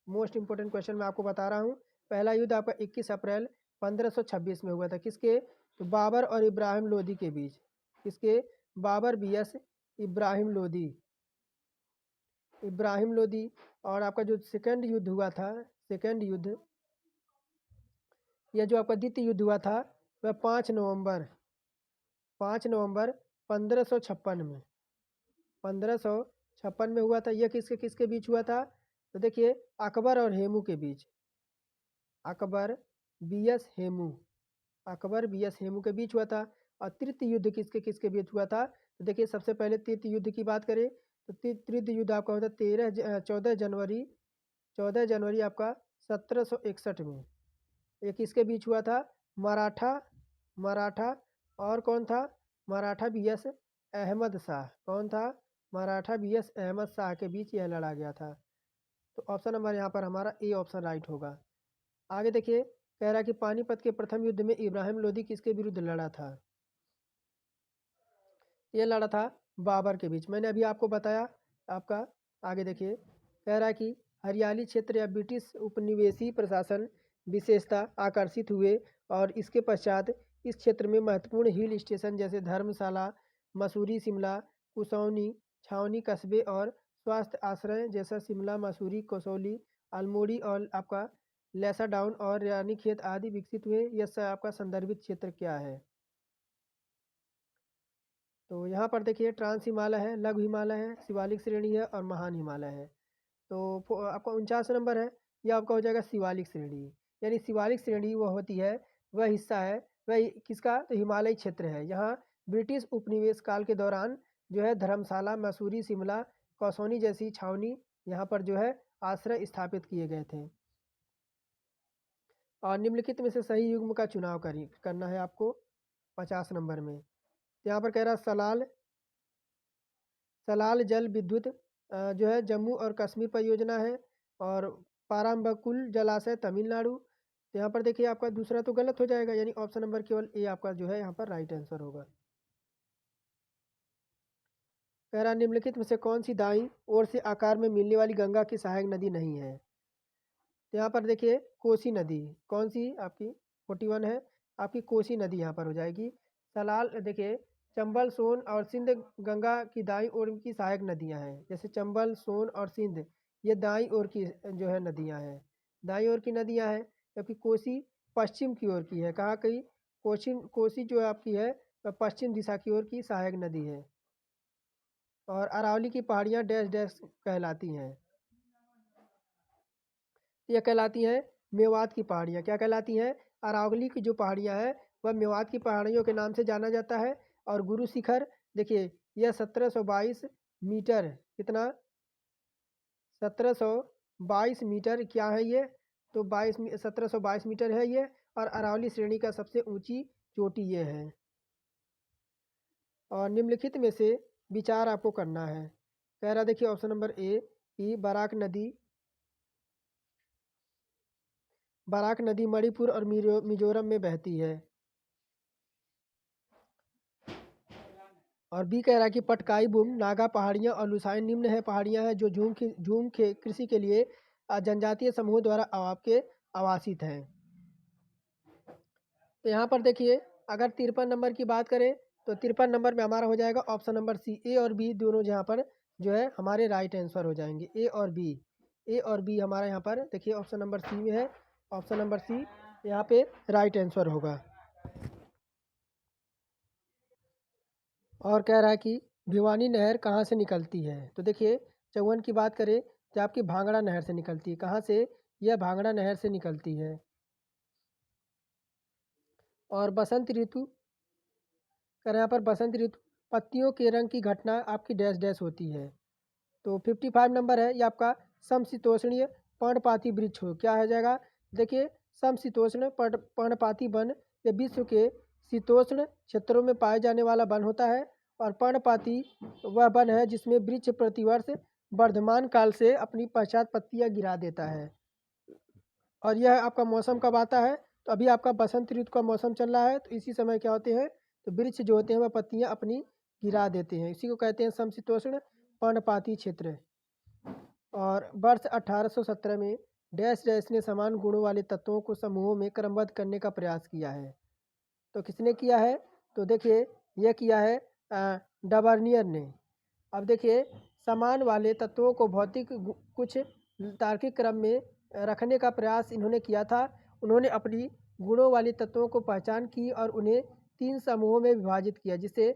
मोस्ट इंपॉर्टेंट क्वेश्चन मैं आपको बता रहा हूँ। पहला युद्ध आपका 21 अप्रैल 1526 में हुआ था, किसके, तो बाबर और इब्राहिम लोदी के बीच। किसके, बाबर बीएस इब्राहिम लोदी। और आपका जो सेकंड युद्ध हुआ था, सेकंड युद्ध, यह जो आपका द्वितीय युद्ध हुआ था वह 5 नवंबर 1556 में, 1556 में हुआ था। यह किसके किसके बीच हुआ था, तो देखिए अकबर और हेमू के बीच। अकबर बीएस हेमू, अकबर बीएस हेमू के बीच हुआ था। और तृतीय युद्ध किसके किसके बीच हुआ था, तो देखिए सबसे पहले तृतीय युद्ध की बात करें तो त्रिद्र युद्ध आपका होता है 14 जनवरी आपका 1761 में। ये किसके बीच हुआ था? मराठा मराठा और कौन था? मराठा बीएस अहमद शाह। कौन था? मराठा बीएस अहमद शाह के बीच यह लड़ा गया था। तो ऑप्शन नंबर यहाँ पर हमारा ए ऑप्शन राइट होगा। आगे देखिए, कह रहा है कि पानीपत के प्रथम युद्ध में इब्राहिम लोदी किसके विरुद्ध लड़ा था? ये लड़ा था बाबर के बीच। मैंने अभी आपको बताया आपका। आगे देखिए, कह रहा है कि हरियाली क्षेत्र या ब्रिटिश उपनिवेशी प्रशासन विशेषता आकर्षित हुए और इसके पश्चात इस क्षेत्र में महत्वपूर्ण हिल स्टेशन जैसे धर्मशाला, मसूरी, शिमला, कुसौनी, छावनी, कस्बे और स्वास्थ्य आश्रय जैसा शिमला, मसूरी, कसौली, अल्मोड़ी और आपका लेसाडाउन और रानीखेत आदि विकसित हुए। यह आपका संदर्भित क्षेत्र क्या है? तो यहाँ पर देखिए, ट्रांस हिमालय है, लघु हिमालय है, शिवालिक श्रेणी है और महान हिमालय है। तो आपका 49 नंबर है, यह आपका हो जाएगा शिवालिक श्रेणी। यानी शिवालिक श्रेणी वह होती है, वह हिस्सा है, वह किसका? तो हिमालयी क्षेत्र है। यहाँ ब्रिटिश उपनिवेश काल के दौरान जो है धर्मशाला, मसूरी, शिमला, कौसौनी जैसी छावनी यहाँ पर जो है आश्रय स्थापित किए गए थे। और निम्नलिखित में से सही युग्म का चुनाव करना है आपको 50 नंबर में। यहाँ पर कह रहा है सलाल जल विद्युत जो है जम्मू और कश्मीर परियोजना है और पाराम्बकुल जलाशय तमिलनाडु। तो यहाँ पर देखिए, आपका दूसरा तो गलत हो जाएगा, यानी ऑप्शन नंबर केवल ए आपका जो है यहाँ पर राइट आंसर होगा। कह रहा निम्नलिखित में से कौन सी दाईं ओर से आकार में मिलने वाली गंगा की सहायक नदी नहीं है? तो यहाँ पर देखिए, कोसी नदी। कौन सी आपकी? 41 है आपकी कोसी नदी यहाँ पर हो जाएगी। सलाल देखिए, चंबल, सोन और सिंध गंगा की दाईं ओर की सहायक नदियाँ हैं। जैसे चंबल, सोन और सिंध ये दाईं ओर की जो है नदियाँ हैं, दाईं ओर की नदियाँ हैं। जबकि कोसी पश्चिम की ओर की है। कहाँ की? कोसी जो आपकी है वह पश्चिम दिशा की ओर की सहायक नदी है। और अरावली की पहाड़ियाँ डैश डैश कहलाती हैं। यह कहलाती हैं मेवात की पहाड़ियाँ। क्या कहलाती हैं? अरावली की जो पहाड़ियाँ हैं वह मेवात की पहाड़ियों के नाम से जाना जाता है। और गुरु शिखर देखिए, यह 1722 मीटर, कितना? 1722 मीटर क्या है ये? तो 1722 मीटर है ये। और अरावली श्रेणी का सबसे ऊंची चोटी ये है। और निम्नलिखित में से विचार आपको करना है। कह रहा देखिए ऑप्शन नंबर ए कि बराक नदी मणिपुर और मिजोरम में बहती है। और बी कह रहा है कि पटकाई बुम, नागा पहाड़ियाँ और लुसाई निम्न है पहाड़ियाँ हैं जो झूम के कृषि के लिए जनजातीय समूह द्वारा आपके आवासित हैं। तो यहाँ पर देखिए, अगर 53 नंबर की बात करें तो 53 नंबर में हमारा हो जाएगा ऑप्शन नंबर सी। ए और बी दोनों यहाँ पर जो है हमारे राइट आंसर हो जाएंगे। ए और बी हमारा यहाँ पर देखिए ऑप्शन नंबर सी में है। ऑप्शन नंबर सी यहाँ पे राइट आंसर होगा। और कह रहा है कि भिवानी नहर कहाँ से निकलती है? तो देखिए, 54 की बात करें तो आपकी भांगड़ा नहर से निकलती है। कहाँ से? यह भांगड़ा नहर से निकलती है। और बसंत ऋतु, कर यहाँ पर बसंत ऋतु पत्तियों के रंग की घटना आपकी डैश डैश होती है। तो 55 नंबर है ये आपका समशीतोष्णीय पर्णपाती वृक्ष हो। क्या हो जाएगा? देखिए, समशीतोष्ण पर्णपाती वन ये विश्व के शीतोष्ण क्षेत्रों में पाए जाने वाला वन होता है। और पर्णपाती वह वन है जिसमें वृक्ष प्रतिवर्ष वर्धमान काल से अपनी पश्चात पत्तियां गिरा देता है। और यह आपका मौसम कब आता है? तो अभी आपका बसंत ऋतु का मौसम चल रहा है। तो इसी समय क्या होते हैं? तो वृक्ष जो होते हैं वह पत्तियां अपनी गिरा देते हैं। इसी को कहते हैं समशीतोष्ण पर्णपाती क्षेत्र। और वर्ष 1817 में डैश डैश ने समान गुणों वाले तत्वों को समूहों में क्रमबद्ध करने का प्रयास किया है। तो किसने किया है? तो देखिए, यह किया है डबर्नियर ने। अब देखिए, समान वाले तत्वों को कुछ तार्किक क्रम में रखने का प्रयास इन्होंने किया था। उन्होंने अपनी गुणों वाले तत्वों को पहचान की और उन्हें 3 समूहों में विभाजित किया, जिसे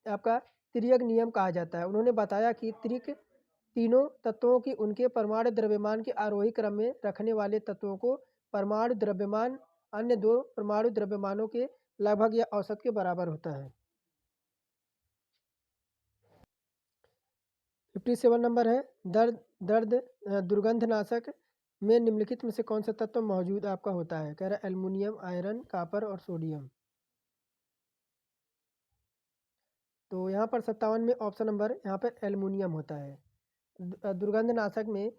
आपका तिर्यक नियम कहा जाता है। उन्होंने बताया कि तिर्यक तीनों तत्वों की उनके परमाणु द्रव्यमान के आरोही क्रम में रखने वाले तत्वों को परमाणु द्रव्यमान अन्य 2 परमाणु द्रव्यमानों के लगभग या औसत के बराबर होता है। 57 नंबर है, दर्द दर्द दुर्गंधनाशक में निम्नलिखित में से कौन सा तत्व मौजूद आपका होता है? कह रहा है एल्युमिनियम, आयरन, कापर और सोडियम। तो यहाँ पर 57 में ऑप्शन नंबर यहाँ पर एल्युमिनियम होता है। दुर्गंधनाशक में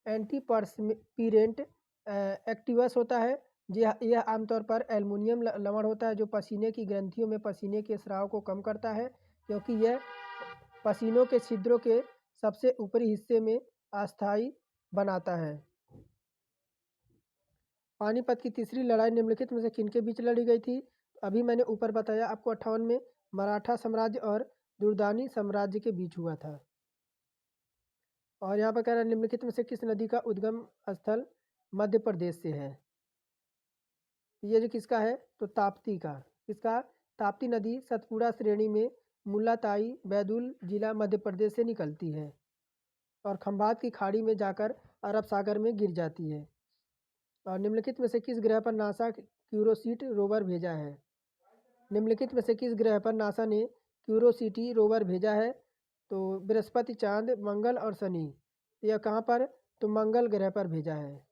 एंटीपर्स्पिरेंट एक्टिवस होता है। यह आमतौर पर एल्युमिनियम लवण होता है जो पसीने की ग्रंथियों में पसीने के स्राव को कम करता है, क्योंकि यह पसीनों के छिद्रों के सबसे ऊपरी हिस्से में अस्थायी बनाता है। पानीपत की तीसरी लड़ाई निम्नलिखित में से किनके बीच लड़ी गई थी? अभी मैंने ऊपर बताया आपको 58 में मराठा साम्राज्य और दुर्दानी साम्राज्य के बीच हुआ था। और यहाँ पर कह रहा है निम्नलिखित में से किस नदी का उद्गम स्थल मध्य प्रदेश से है? ये जो किसका है तो ताप्ती का। किसका? ताप्ती नदी सतपुड़ा श्रेणी में मुल्लाताई बैतूल जिला मध्य प्रदेश से निकलती है और खंभात की खाड़ी में जाकर अरब सागर में गिर जाती है। और निम्नलिखित में से किस ग्रह पर नासा क्यूरोसिटी रोवर भेजा है? निम्नलिखित में से किस ग्रह पर नासा ने क्यूरोसिटी रोवर भेजा है? तो बृहस्पति, चांद, मंगल और शनि। यह कहाँ पर? तो मंगल ग्रह पर भेजा है।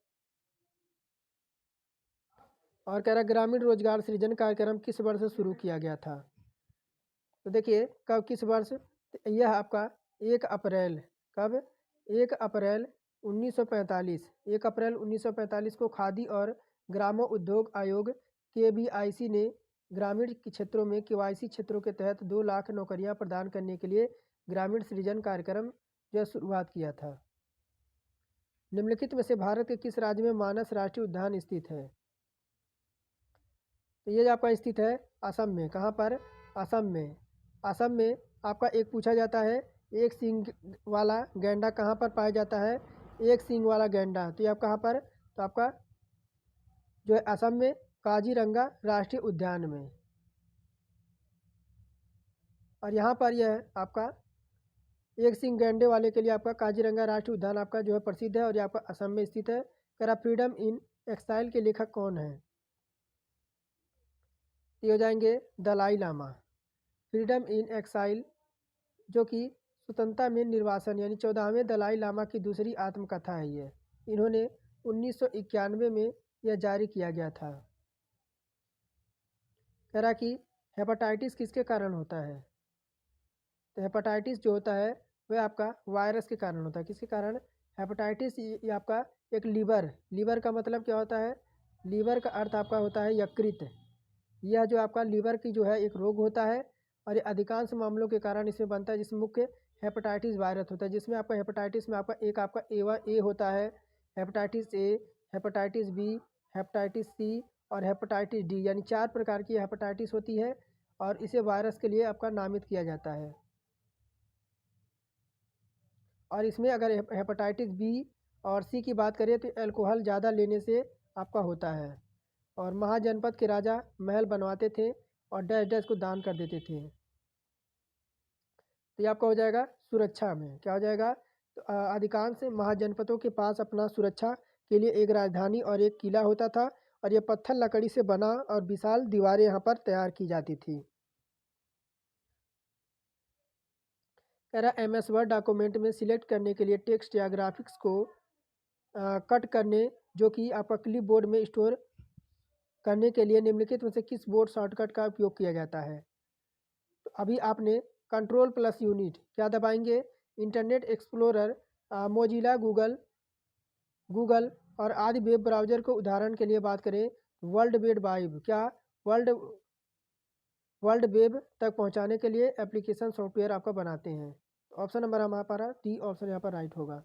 और कह रहा ग्रामीण रोजगार सृजन कार्यक्रम किस वर्ष शुरू किया गया था? तो देखिए कब, किस वर्ष? यह आपका 1 अप्रैल, कब? 1 अप्रैल 1945। 1 अप्रैल 1945 को खादी और ग्रामोद्योग आयोग KVIC ने ग्रामीण क्षेत्रों में KYC क्षेत्रों के तहत 2 लाख नौकरियां प्रदान करने के लिए ग्रामीण सृजन कार्यक्रम जो शुरुआत किया था। निम्नलिखित में से भारत के किस राज्य में मानस राष्ट्रीय उद्यान स्थित है? तो ये जो आपका स्थित है असम में। कहाँ पर? असम में। असम में आपका एक पूछा जाता है, एक सींग वाला गैंडा कहाँ पर पाया जाता है? एक सींग वाला गैंडा। तो ये आप कहाँ पर? तो आपका जो है असम में काजीरंगा राष्ट्रीय उद्यान में। और यहाँ पर यह आपका एक सींग गैंडे वाले के लिए आपका काजीरंगा राष्ट्रीय उद्यान आपका जो है प्रसिद्ध है और ये आपका असम में स्थित है। कह फ्रीडम इन एक्साइल के लेखक कौन है? ये हो जाएंगे Dalai Lama. Freedom in exile जो कि स्वतंत्रता में निर्वासन यानी 14वें दलाई लामा की दूसरी आत्मकथा है। ये इन्होंने 1991 में यह जारी किया गया था। कह रहा कि हेपेटाइटिस किसके कारण होता है? तो हेपेटाइटिस जो होता है वह आपका वायरस के कारण होता है। किसके कारण? हेपेटाइटिस ये आपका एक लीवर का मतलब क्या होता है? लीवर का अर्थ आपका होता है यकृत। यह जो आपका लीवर की जो है एक रोग होता है और ये अधिकांश मामलों के कारण इसमें बनता है, जिसमें मुख्य हेपेटाइटिस वायरस होता है, जिसमें आपका हेपेटाइटिस में आपका एक आपका A होता है, hepatitis A, hepatitis B, hepatitis C और हेपेटाइटिस D, यानी 4 प्रकार की हेपेटाइटिस होती है और इसे वायरस के लिए आपका नामित किया जाता है। और इसमें अगर हेपेटाइटिस B और C की बात करें तो अल्कोहल ज़्यादा लेने से आपका होता है। और महाजनपद के राजा महल बनवाते थे और डैश डैश को दान कर देते थे। तो ये आपका हो जाएगा सुरक्षा में। क्या हो जाएगा? तो अधिकांश महाजनपदों के पास अपना सुरक्षा के लिए एक राजधानी और एक किला होता था और ये पत्थर लकड़ी से बना और विशाल दीवारें यहाँ पर तैयार की जाती थी। कह रहा MS वर्ड डॉक्यूमेंट में सिलेक्ट करने के लिए टेक्स्ट या ग्राफिक्स को कट करने जो कि आपका क्लिप बोर्ड में स्टोर करने के लिए निम्नलिखित में से किस बोर्ड शॉर्टकट का उपयोग किया जाता है? तो अभी आपने Ctrl+Unit क्या दबाएंगे? इंटरनेट एक्सप्लोरर, मोजिला, गूगल और आदि वेब ब्राउज़र को उदाहरण के लिए बात करें वर्ल्ड वेड वाइब क्या वर्ल्ड वेब तक पहुंचाने के लिए एप्लीकेशन सॉफ्टवेयर आपका बनाते हैं। ऑप्शन नंबर हमारा डी ऑप्शन यहाँ पर राइट होगा।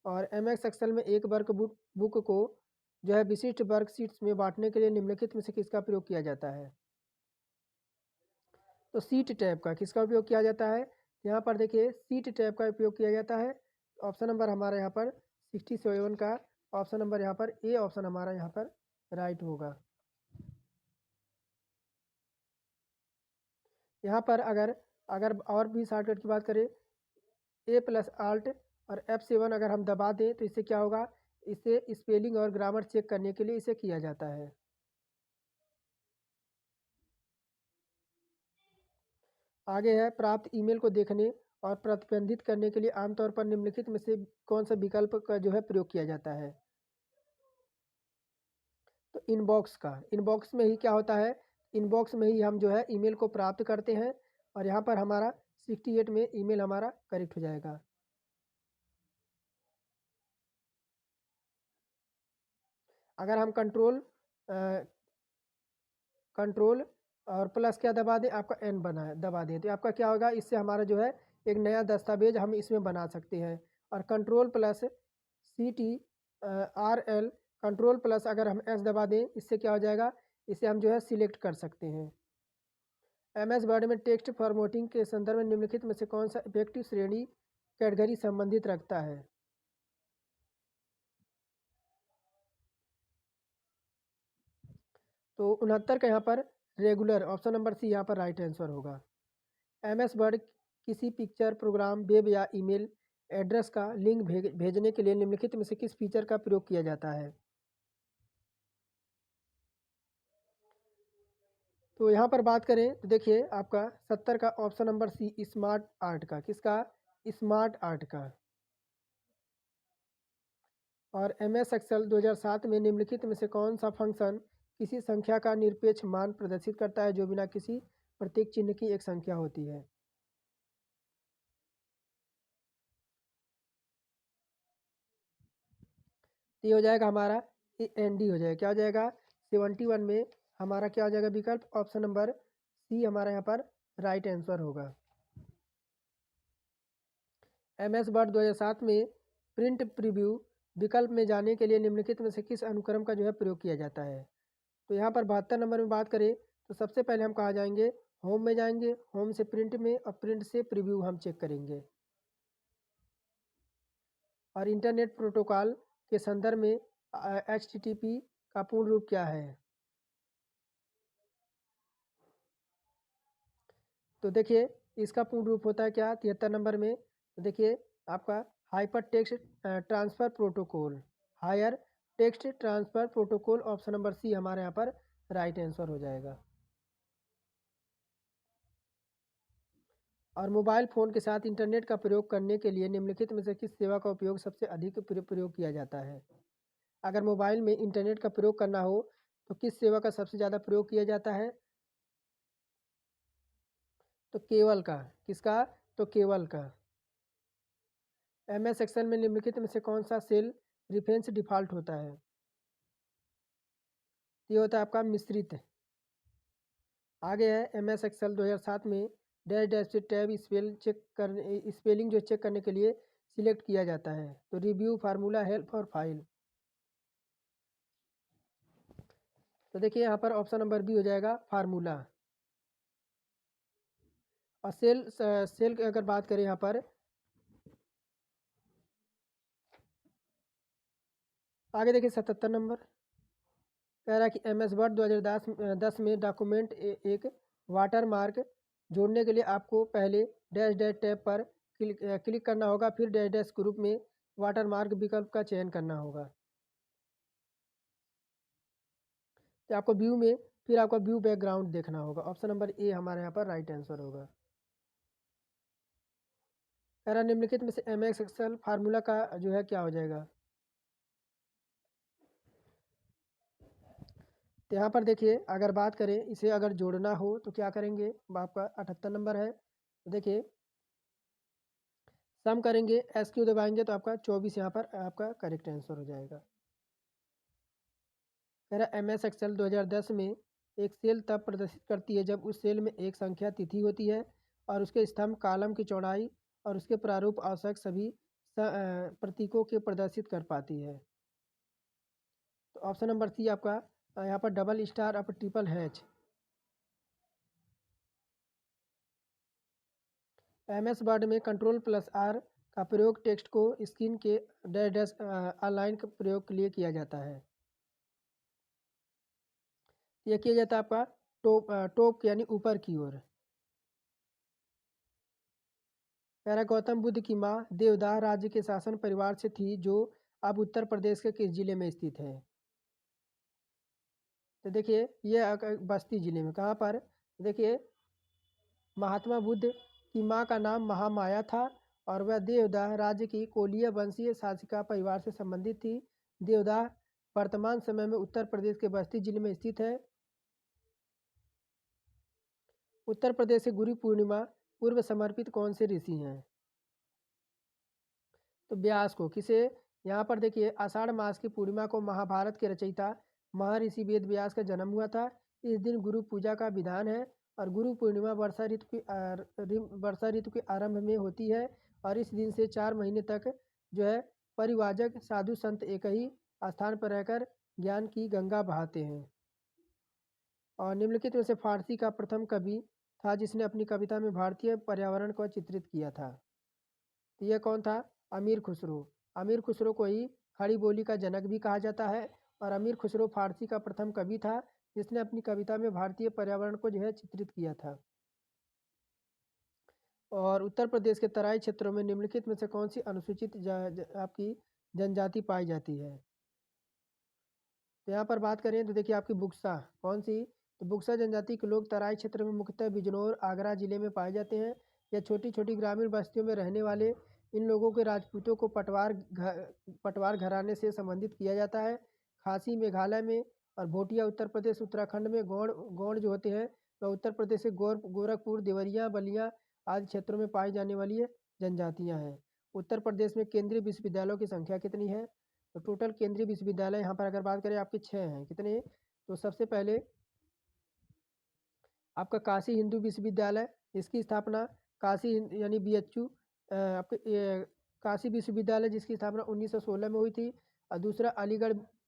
और MS एक्सेल में एक वर्क बुक को जो है विशिष्ट वर्कशीट्स में बांटने के लिए निम्नलिखित में से किसका प्रयोग किया जाता है? तो सीट टैब का। किसका उपयोग किया जाता है? यहाँ पर देखिए सीट टैब का उपयोग किया जाता है। ऑप्शन नंबर हमारा यहाँ पर 67 का ऑप्शन नंबर यहाँ पर A ऑप्शन हमारा यहाँ पर राइट होगा। यहाँ पर अगर और भी शॉर्टकट की बात करें A+Alt और F7 अगर हम दबा दें तो इससे क्या होगा? इससे स्पेलिंग और ग्रामर चेक करने के लिए इसे किया जाता है। आगे है प्राप्त ईमेल को देखने और प्रतिबंधित करने के लिए आमतौर पर निम्नलिखित में से कौन सा विकल्प का जो है प्रयोग किया जाता है? तो इनबॉक्स में ही क्या होता है, इनबॉक्स में ही हम जो है ईमेल को प्राप्त करते हैं और यहाँ पर हमारा 68 में ईमेल हमारा करेक्ट हो जाएगा। अगर हम कंट्रोल और प्लस क्या दबा दें, आपका एन दबा दें, तो आपका क्या होगा, इससे हमारा जो है एक नया दस्तावेज हम इसमें बना सकते हैं। और control plus CTRL, control plus अगर हम एस दबा दें, इससे क्या हो जाएगा, इसे हम जो है सिलेक्ट कर सकते हैं। MS वर्ड में टेक्स्ट फॉर्मेटिंग के संदर्भ में निम्नलिखित में से कौन सा इफेक्टिव श्रेणी कैटेगरी संबंधित रखता है? तो 69 का यहाँ पर रेगुलर, ऑप्शन नंबर सी यहाँ पर राइट आंसर होगा। MS वर्ड किसी पिक्चर, प्रोग्राम, वेब या ईमेल एड्रेस का लिंक भेजने के लिए निम्नलिखित में से किस फीचर का प्रयोग किया जाता है? तो यहाँ पर बात करें तो देखिए आपका 70 का option number C smart art का, किसका, स्मार्ट आर्ट का। और MS एक्सेल 2007 में निम्नलिखित में से कौन सा फंक्शन किसी संख्या का निरपेक्ष मान प्रदर्शित करता है जो बिना किसी प्रतीक चिन्ह की एक संख्या होती है? तो ये हो जाएगा हमारा ND हो जाएगा, क्या हो जाएगा 71 में हमारा क्या हो जाएगा विकल्प, ऑप्शन नंबर सी हमारा यहाँ पर राइट आंसर होगा। MS वर्ड 2007 में प्रिंट प्रीव्यू विकल्प में जाने के लिए निम्नलिखित में से किस अनुक्रम का जो है प्रयोग किया जाता है? तो यहाँ पर 72 नंबर में बात करें तो सबसे पहले हम कहाँ जाएंगे, होम में जाएंगे, होम से प्रिंट में और प्रिंट से प्रीव्यू हम चेक करेंगे। और इंटरनेट प्रोटोकॉल के संदर्भ में HTTP का पूर्ण रूप क्या है? तो देखिए इसका पूर्ण रूप होता है क्या 73 नंबर में, तो देखिए आपका hypertext transfer protocol, higher text transfer protocol, option number C हमारे यहाँ पर राइट आंसर हो जाएगा। और मोबाइल फ़ोन के साथ इंटरनेट का प्रयोग करने के लिए निम्नलिखित में से किस सेवा का उपयोग सबसे अधिक प्रयोग किया जाता है? अगर मोबाइल में इंटरनेट का प्रयोग करना हो तो किस सेवा का सबसे ज़्यादा प्रयोग किया जाता है? तो केबल का, किसका, तो केबल का। MS एक्सेल में निम्नलिखित में से कौन सा सेल रेफरेंस डिफ़ॉल्ट होता है? ये होता है आपका मिश्रित। आगे है MS एक्सेल 2007 में डैश डैश से टैब स्पेलिंग जो चेक करने के लिए सिलेक्ट किया जाता है, तो रिव्यू, फार्मूला, हेल्प और फाइल। तो देखिए यहाँ पर ऑप्शन नंबर बी हो जाएगा फार्मूला। और सेल की अगर बात करें यहाँ पर आगे देखिए 77 नंबर कह रहा है कि MS वर्ड 2010 में डॉक्यूमेंट एक वाटर मार्क जोड़ने के लिए आपको पहले डैश डैश टैब पर क्लिक करना होगा, फिर डैश डैश ग्रुप में वाटर मार्क विकल्प का चयन करना होगा। तो आपको व्यू में फिर आपको व्यू बैकग्राउंड देखना होगा, ऑप्शन नंबर ए हमारे यहाँ पर राइट आंसर होगा। कह रहा निम्नलिखित में से MS एक्सेल फार्मूला का जो है क्या हो जाएगा? तो यहाँ पर देखिए अगर बात करें इसे अगर जोड़ना हो तो क्या करेंगे, आपका 78 नंबर है, तो देखिए सम करेंगे, SQ दबाएंगे तो आपका 24 यहाँ पर आपका करेक्ट आंसर हो जाएगा। कह रहा MS एक्सेल 2010 में एक सेल तब प्रदर्शित करती है जब उस सेल में एक संख्या तिथि होती है और उसके स्तंभ, कॉलम की चौड़ाई और उसके प्रारूप आवश्यक सभी प्रतीकों के प्रदर्शित कर पाती है। तो ऑप्शन नंबर सी आपका यहाँ पर डबल स्टार और ट्रिपल हैच। MS वर्ड में कंट्रोल प्लस R का प्रयोग टेक्स्ट को स्क्रीन के डैश डैश अलाइन के प्रयोग के लिए किया जाता है। यह किया जाता है आपका टॉप यानी ऊपर की ओर। कह रहा गौतम बुद्ध की माँ देवदाह राज्य के शासन परिवार से थी जो अब उत्तर प्रदेश के किस जिले में स्थित है? तो देखिए ये बस्ती जिले में, कहाँ पर, देखिए महात्मा बुद्ध की माँ का नाम महामाया था और वह देवदाह राज्य की कोलीय वंशीय शासिका परिवार से संबंधित थी। देवदाह वर्तमान समय में उत्तर प्रदेश के बस्ती जिले में स्थित है। उत्तर प्रदेश से गुरु पूर्णिमा पूर्व समर्पित कौन से ऋषि हैं? तो व्यास को। किसे? यहाँ पर देखिए आषाढ़ मास की पूर्णिमा को महाभारत के रचयिता महर्षि वेद व्यास का जन्म हुआ था। इस दिन गुरु पूजा का विधान है और गुरु पूर्णिमा वर्षा ऋतु के आरंभ में होती है और इस दिन से 4 महीने तक जो है परिवाजक साधु संत एक ही स्थान पर रहकर ज्ञान की गंगा बहाते हैं। और निम्नलिखित में से फारसी का प्रथम कवि था जिसने अपनी कविता में भारतीय पर्यावरण को चित्रित किया था। तो यह कौन था? अमीर खुसरो। अमीर खुसरो को ही खड़ी बोली का जनक भी कहा जाता है और अमीर खुसरो फारसी का प्रथम कवि था जिसने अपनी कविता में भारतीय पर्यावरण को जो है चित्रित किया था। और उत्तर प्रदेश के तराई क्षेत्रों में निम्नलिखित में से कौन सी अनुसूचित आपकी जनजाति पाई जाती है? तो यहाँ पर बात करें तो देखिए आपकी बुक्सा। कौन सी? तो बुक्सा जनजाति के लोग तराई क्षेत्र में मुख्यतः बिजनौर आगरा जिले में पाए जाते हैं। यह छोटी छोटी ग्रामीण बस्तियों में रहने वाले इन लोगों के राजपूतों को पटवार घराने से संबंधित किया जाता है। खासी मेघालय में और भोटिया उत्तर प्रदेश उत्तराखंड में गौड़ गौड़ जो होते हैं वह उत्तर प्रदेश के गोरखपुर देवरिया बलिया आदि क्षेत्रों में पाई जाने वाली जनजातियाँ हैं। उत्तर प्रदेश में केंद्रीय विश्वविद्यालयों की संख्या कितनी है? तो टोटल केंद्रीय विश्वविद्यालय यहाँ पर अगर बात करें आपके 6 हैं। कितने? तो सबसे पहले आपका काशी हिंदू विश्वविद्यालय, इसकी स्थापना काशी यानी BHU आपके काशी विश्वविद्यालय जिसकी स्थापना 1916 में हुई थी। और दूसरा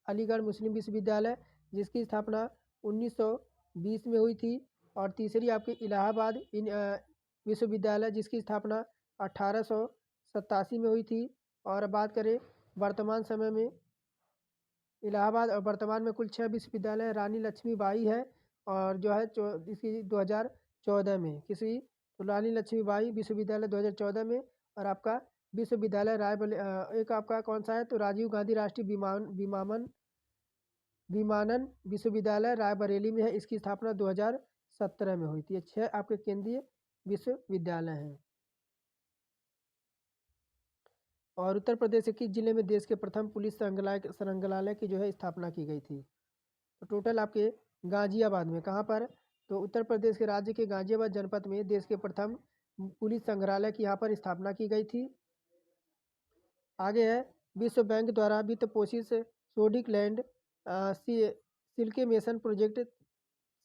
अलीगढ़ मुस्लिम विश्वविद्यालय जिसकी स्थापना 1920 में हुई थी। और तीसरी आपकी इलाहाबाद विश्वविद्यालय जिसकी स्थापना 1887 में हुई थी। और बात करें वर्तमान समय में इलाहाबाद और वर्तमान में कुल 6 विश्वविद्यालय रानी लक्ष्मीबाई है और जो है इसकी 2014 में किसी तो रानी लक्ष्मीबाई विश्वविद्यालय 2014 में। और आपका विश्वविद्यालय एक आपका कौन सा है? तो राजीव गांधी राष्ट्रीय विमानन विश्वविद्यालय रायबरेली में है। इसकी स्थापना 2017 में हुई थी। ये 6 आपके केंद्रीय विश्वविद्यालय हैं। और उत्तर प्रदेश के किस जिले में देश के प्रथम पुलिस संग्रहालय की जो है स्थापना की गई थी? तो टोटल आपके गाजियाबाद में। कहाँ पर? तो उत्तर प्रदेश के राज्य के गाजियाबाद जनपद में देश के प्रथम पुलिस संग्रहालय की यहाँ पर स्थापना की गई थी। आगे है विश्व बैंक द्वारा वित्त पोषित सोडिक लैंड सिल्के मेसन प्रोजेक्ट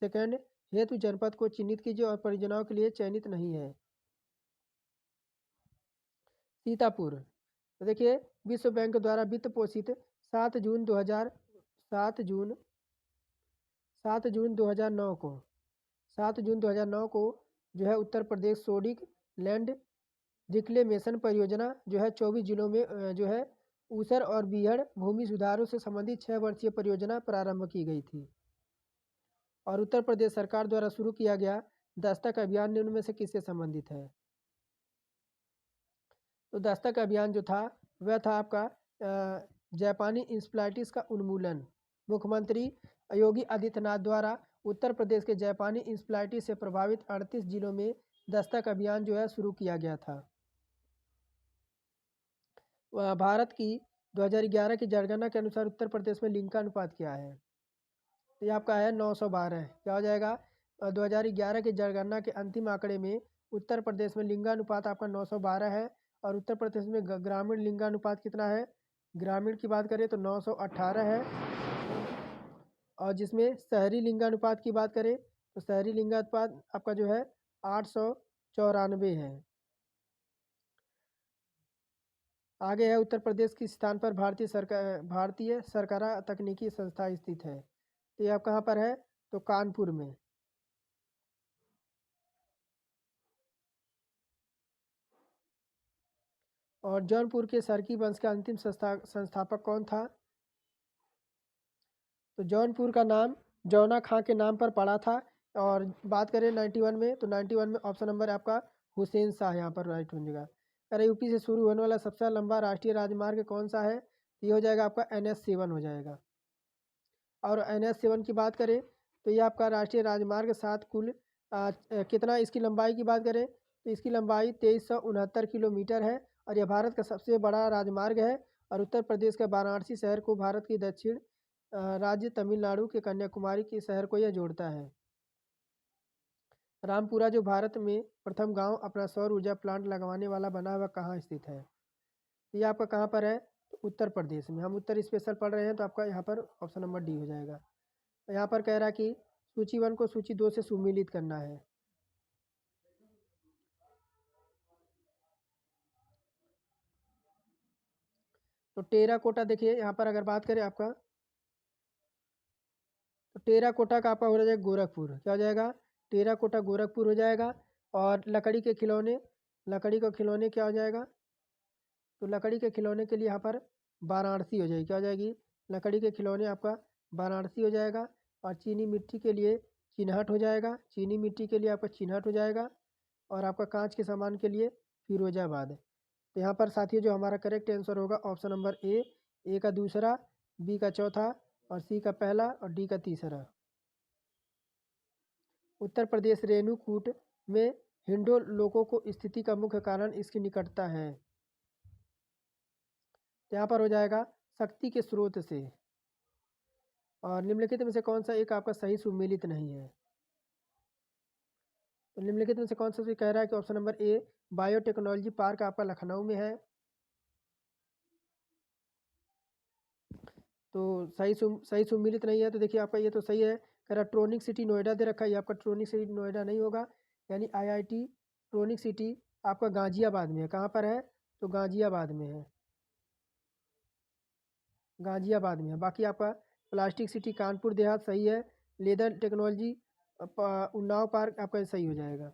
सेकंड हेतु जनपद को चिन्हित कीजिए और परियोजनाओं के लिए चयनित नहीं है। सीतापुर। तो देखिए विश्व बैंक द्वारा वित्त पोषित 7 जून 2009 को जो है Uttar Pradesh sodic land reclamation परियोजना जो है 24 जिलों में जो है ऊसर और बीहड़ भूमि सुधारों से संबंधित 6 वर्षीय परियोजना प्रारंभ की गई थी। और उत्तर प्रदेश सरकार द्वारा शुरू किया गया दस्तक अभियान निम्न में से किससे संबंधित है? तो दस्तक अभियान जो था वह था आपका जापानी इंसेफ्लाइटिस का उन्मूलन। मुख्यमंत्री योगी आदित्यनाथ द्वारा उत्तर प्रदेश के जापानी इंसेफ्लाइटिस से प्रभावित 38 जिलों में दस्तक अभियान जो है शुरू किया गया था। भारत की 2011 की जनगणना के अनुसार उत्तर प्रदेश में लिंग का अनुपात क्या है? तो ये आपका है 912। क्या हो जाएगा? 2011 की जनगणना के अंतिम आंकड़े में उत्तर प्रदेश में लिंगानुपात आपका 912 है। और उत्तर प्रदेश में ग्रामीण लिंगानुपात कितना है? ग्रामीण की बात करें तो 918 है। और जिसमें शहरी लिंगानुपात की बात करें तो शहरी लिंगानुपात आपका जो है 894 है। आगे है उत्तर प्रदेश किस स्थान पर भारतीय सरकारा तकनीकी संस्था स्थित है? तो यह कहाँ पर है? तो कानपुर में। और जौनपुर के सरकी वंश का अंतिम संस्थापक कौन था? तो जौनपुर का नाम जौना खां के नाम पर पड़ा था। और बात करें 91 में तो 91 में ऑप्शन नंबर आपका हुसैन शाह यहाँ पर राइट हो जाएगा। अरे यूपी से शुरू होने वाला सबसे लंबा राष्ट्रीय राजमार्ग कौन सा है? ये हो जाएगा आपका NH7 हो जाएगा। और NH7 की बात करें तो ये आपका राष्ट्रीय राजमार्ग 7 कुल कितना इसकी लंबाई की बात करें तो इसकी लंबाई 2369 किलोमीटर है और यह भारत का सबसे बड़ा राजमार्ग है और उत्तर प्रदेश के वाराणसी शहर को भारत की दक्षिण राज्य तमिलनाडु के कन्याकुमारी के शहर को यह जोड़ता है। रामपुरा जो भारत में प्रथम गांव अपना सौर ऊर्जा प्लांट लगवाने वाला बना हुआ कहाँ स्थित है? तो ये आपका कहाँ पर है? तो उत्तर प्रदेश में। हम उत्तर स्पेशल पढ़ रहे हैं तो आपका यहाँ पर ऑप्शन नंबर डी हो जाएगा। तो यहाँ पर कह रहा है कि सूची 1 को सूची 2 से सुमेलित करना है। तो टेराकोटा देखिए यहाँ पर अगर बात करें आपका, तो टेराकोटा का आपका हो जाएगा गोरखपुर। क्या हो जाएगा? टेराकोटा गोरखपुर हो जाएगा। और लकड़ी के खिलौने, लकड़ी का खिलौने क्या हो जाएगा? तो लकड़ी के खिलौने के लिए यहाँ पर वाराणसी हो जाएगी। क्या हो जाएगी? लकड़ी के खिलौने आपका वाराणसी हो जाएगा। और चीनी मिट्टी के लिए चिन्हट हो जाएगा। चीनी मिट्टी के लिए आपका चिन्हट हो जाएगा। और आपका कांच के सामान के लिए फिरोजाबाद। तो यहाँ पर साथियों जो हमारा करेक्ट आंसर होगा ऑप्शन नंबर ए का दूसरा, बी का चौथा और सी का पहला और डी का तीसरा। उत्तर प्रदेश रेणुकूट में हिंडो लोगों को स्थिति का मुख्य कारण इसकी निकटता है। तो यहाँ पर हो जाएगा शक्ति के स्रोत से। और निम्नलिखित में से कौन सा एक आपका सही सुमेलित नहीं है? तो निम्नलिखित में से कौन सा सही कह रहा है कि option number A biotechnology park आपका लखनऊ में है। तो सही सुमेलित नहीं है। तो देखिए आपका ये तो सही है। कह रहा ट्रोनिक सिटी नोएडा दे रखा है, ये आपका ट्रोनिक सिटी नोएडा नहीं होगा। यानी आईआईटी ट्रोनिक सिटी आपका गाजियाबाद में है। कहाँ पर है? तो गाजियाबाद में है, गाजियाबाद में है। बाकी आपका प्लास्टिक सिटी कानपुर देहात सही है। लेदर टेक्नोलॉजी उन्नाव पार्क आपका सही हो जाएगा।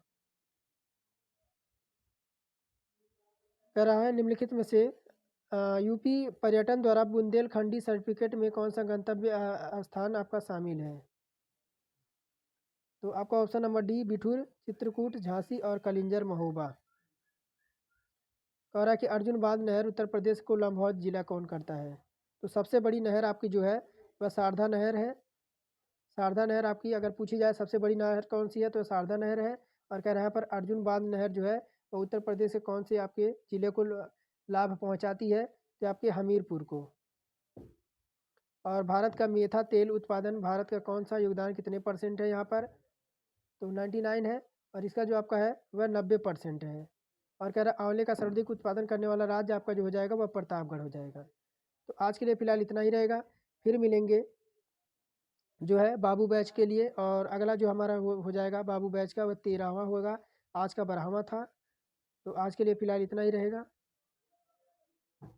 कह रहा है निम्नलिखित में से यूपी पर्यटन द्वारा बुंदेलखंडी सर्टिफिकेट में कौन सा गंतव्य स्थान आपका शामिल है? तो आपका option number D Bithoor, Chitrakoot, Jhansi और कलिंजर महोबा। कह रहा है कि अर्जुन बांध नहर उत्तर प्रदेश को लंबौत जिला कौन करता है? तो सबसे बड़ी नहर आपकी जो है वह शारदा नहर है। शारदा नहर आपकी अगर पूछी जाए सबसे बड़ी नहर कौन सी है तो शारदा नहर है। और कह रहा है पर अर्जुन बांध नहर जो है वो उत्तर प्रदेश के कौन से आपके ज़िले को लाभ पहुंचाती है? तो आपके हमीरपुर को। और भारत का मेथा तेल उत्पादन भारत का कौन सा योगदान कितने % है यहाँ पर? तो 99 है। और इसका जो आपका है वह 90% है। और कह रहा है आंवले का सर्वाधिक उत्पादन करने वाला राज्य आपका जो हो जाएगा वह प्रतापगढ़ हो जाएगा। तो आज के लिए फ़िलहाल इतना ही रहेगा। फिर मिलेंगे जो है बाबू बैच के लिए। और अगला जो हमारा हो जाएगा बाबू बैच का वह 13वां होगा। आज का 12वां था। तो आज के लिए फ़िलहाल इतना ही रहेगा।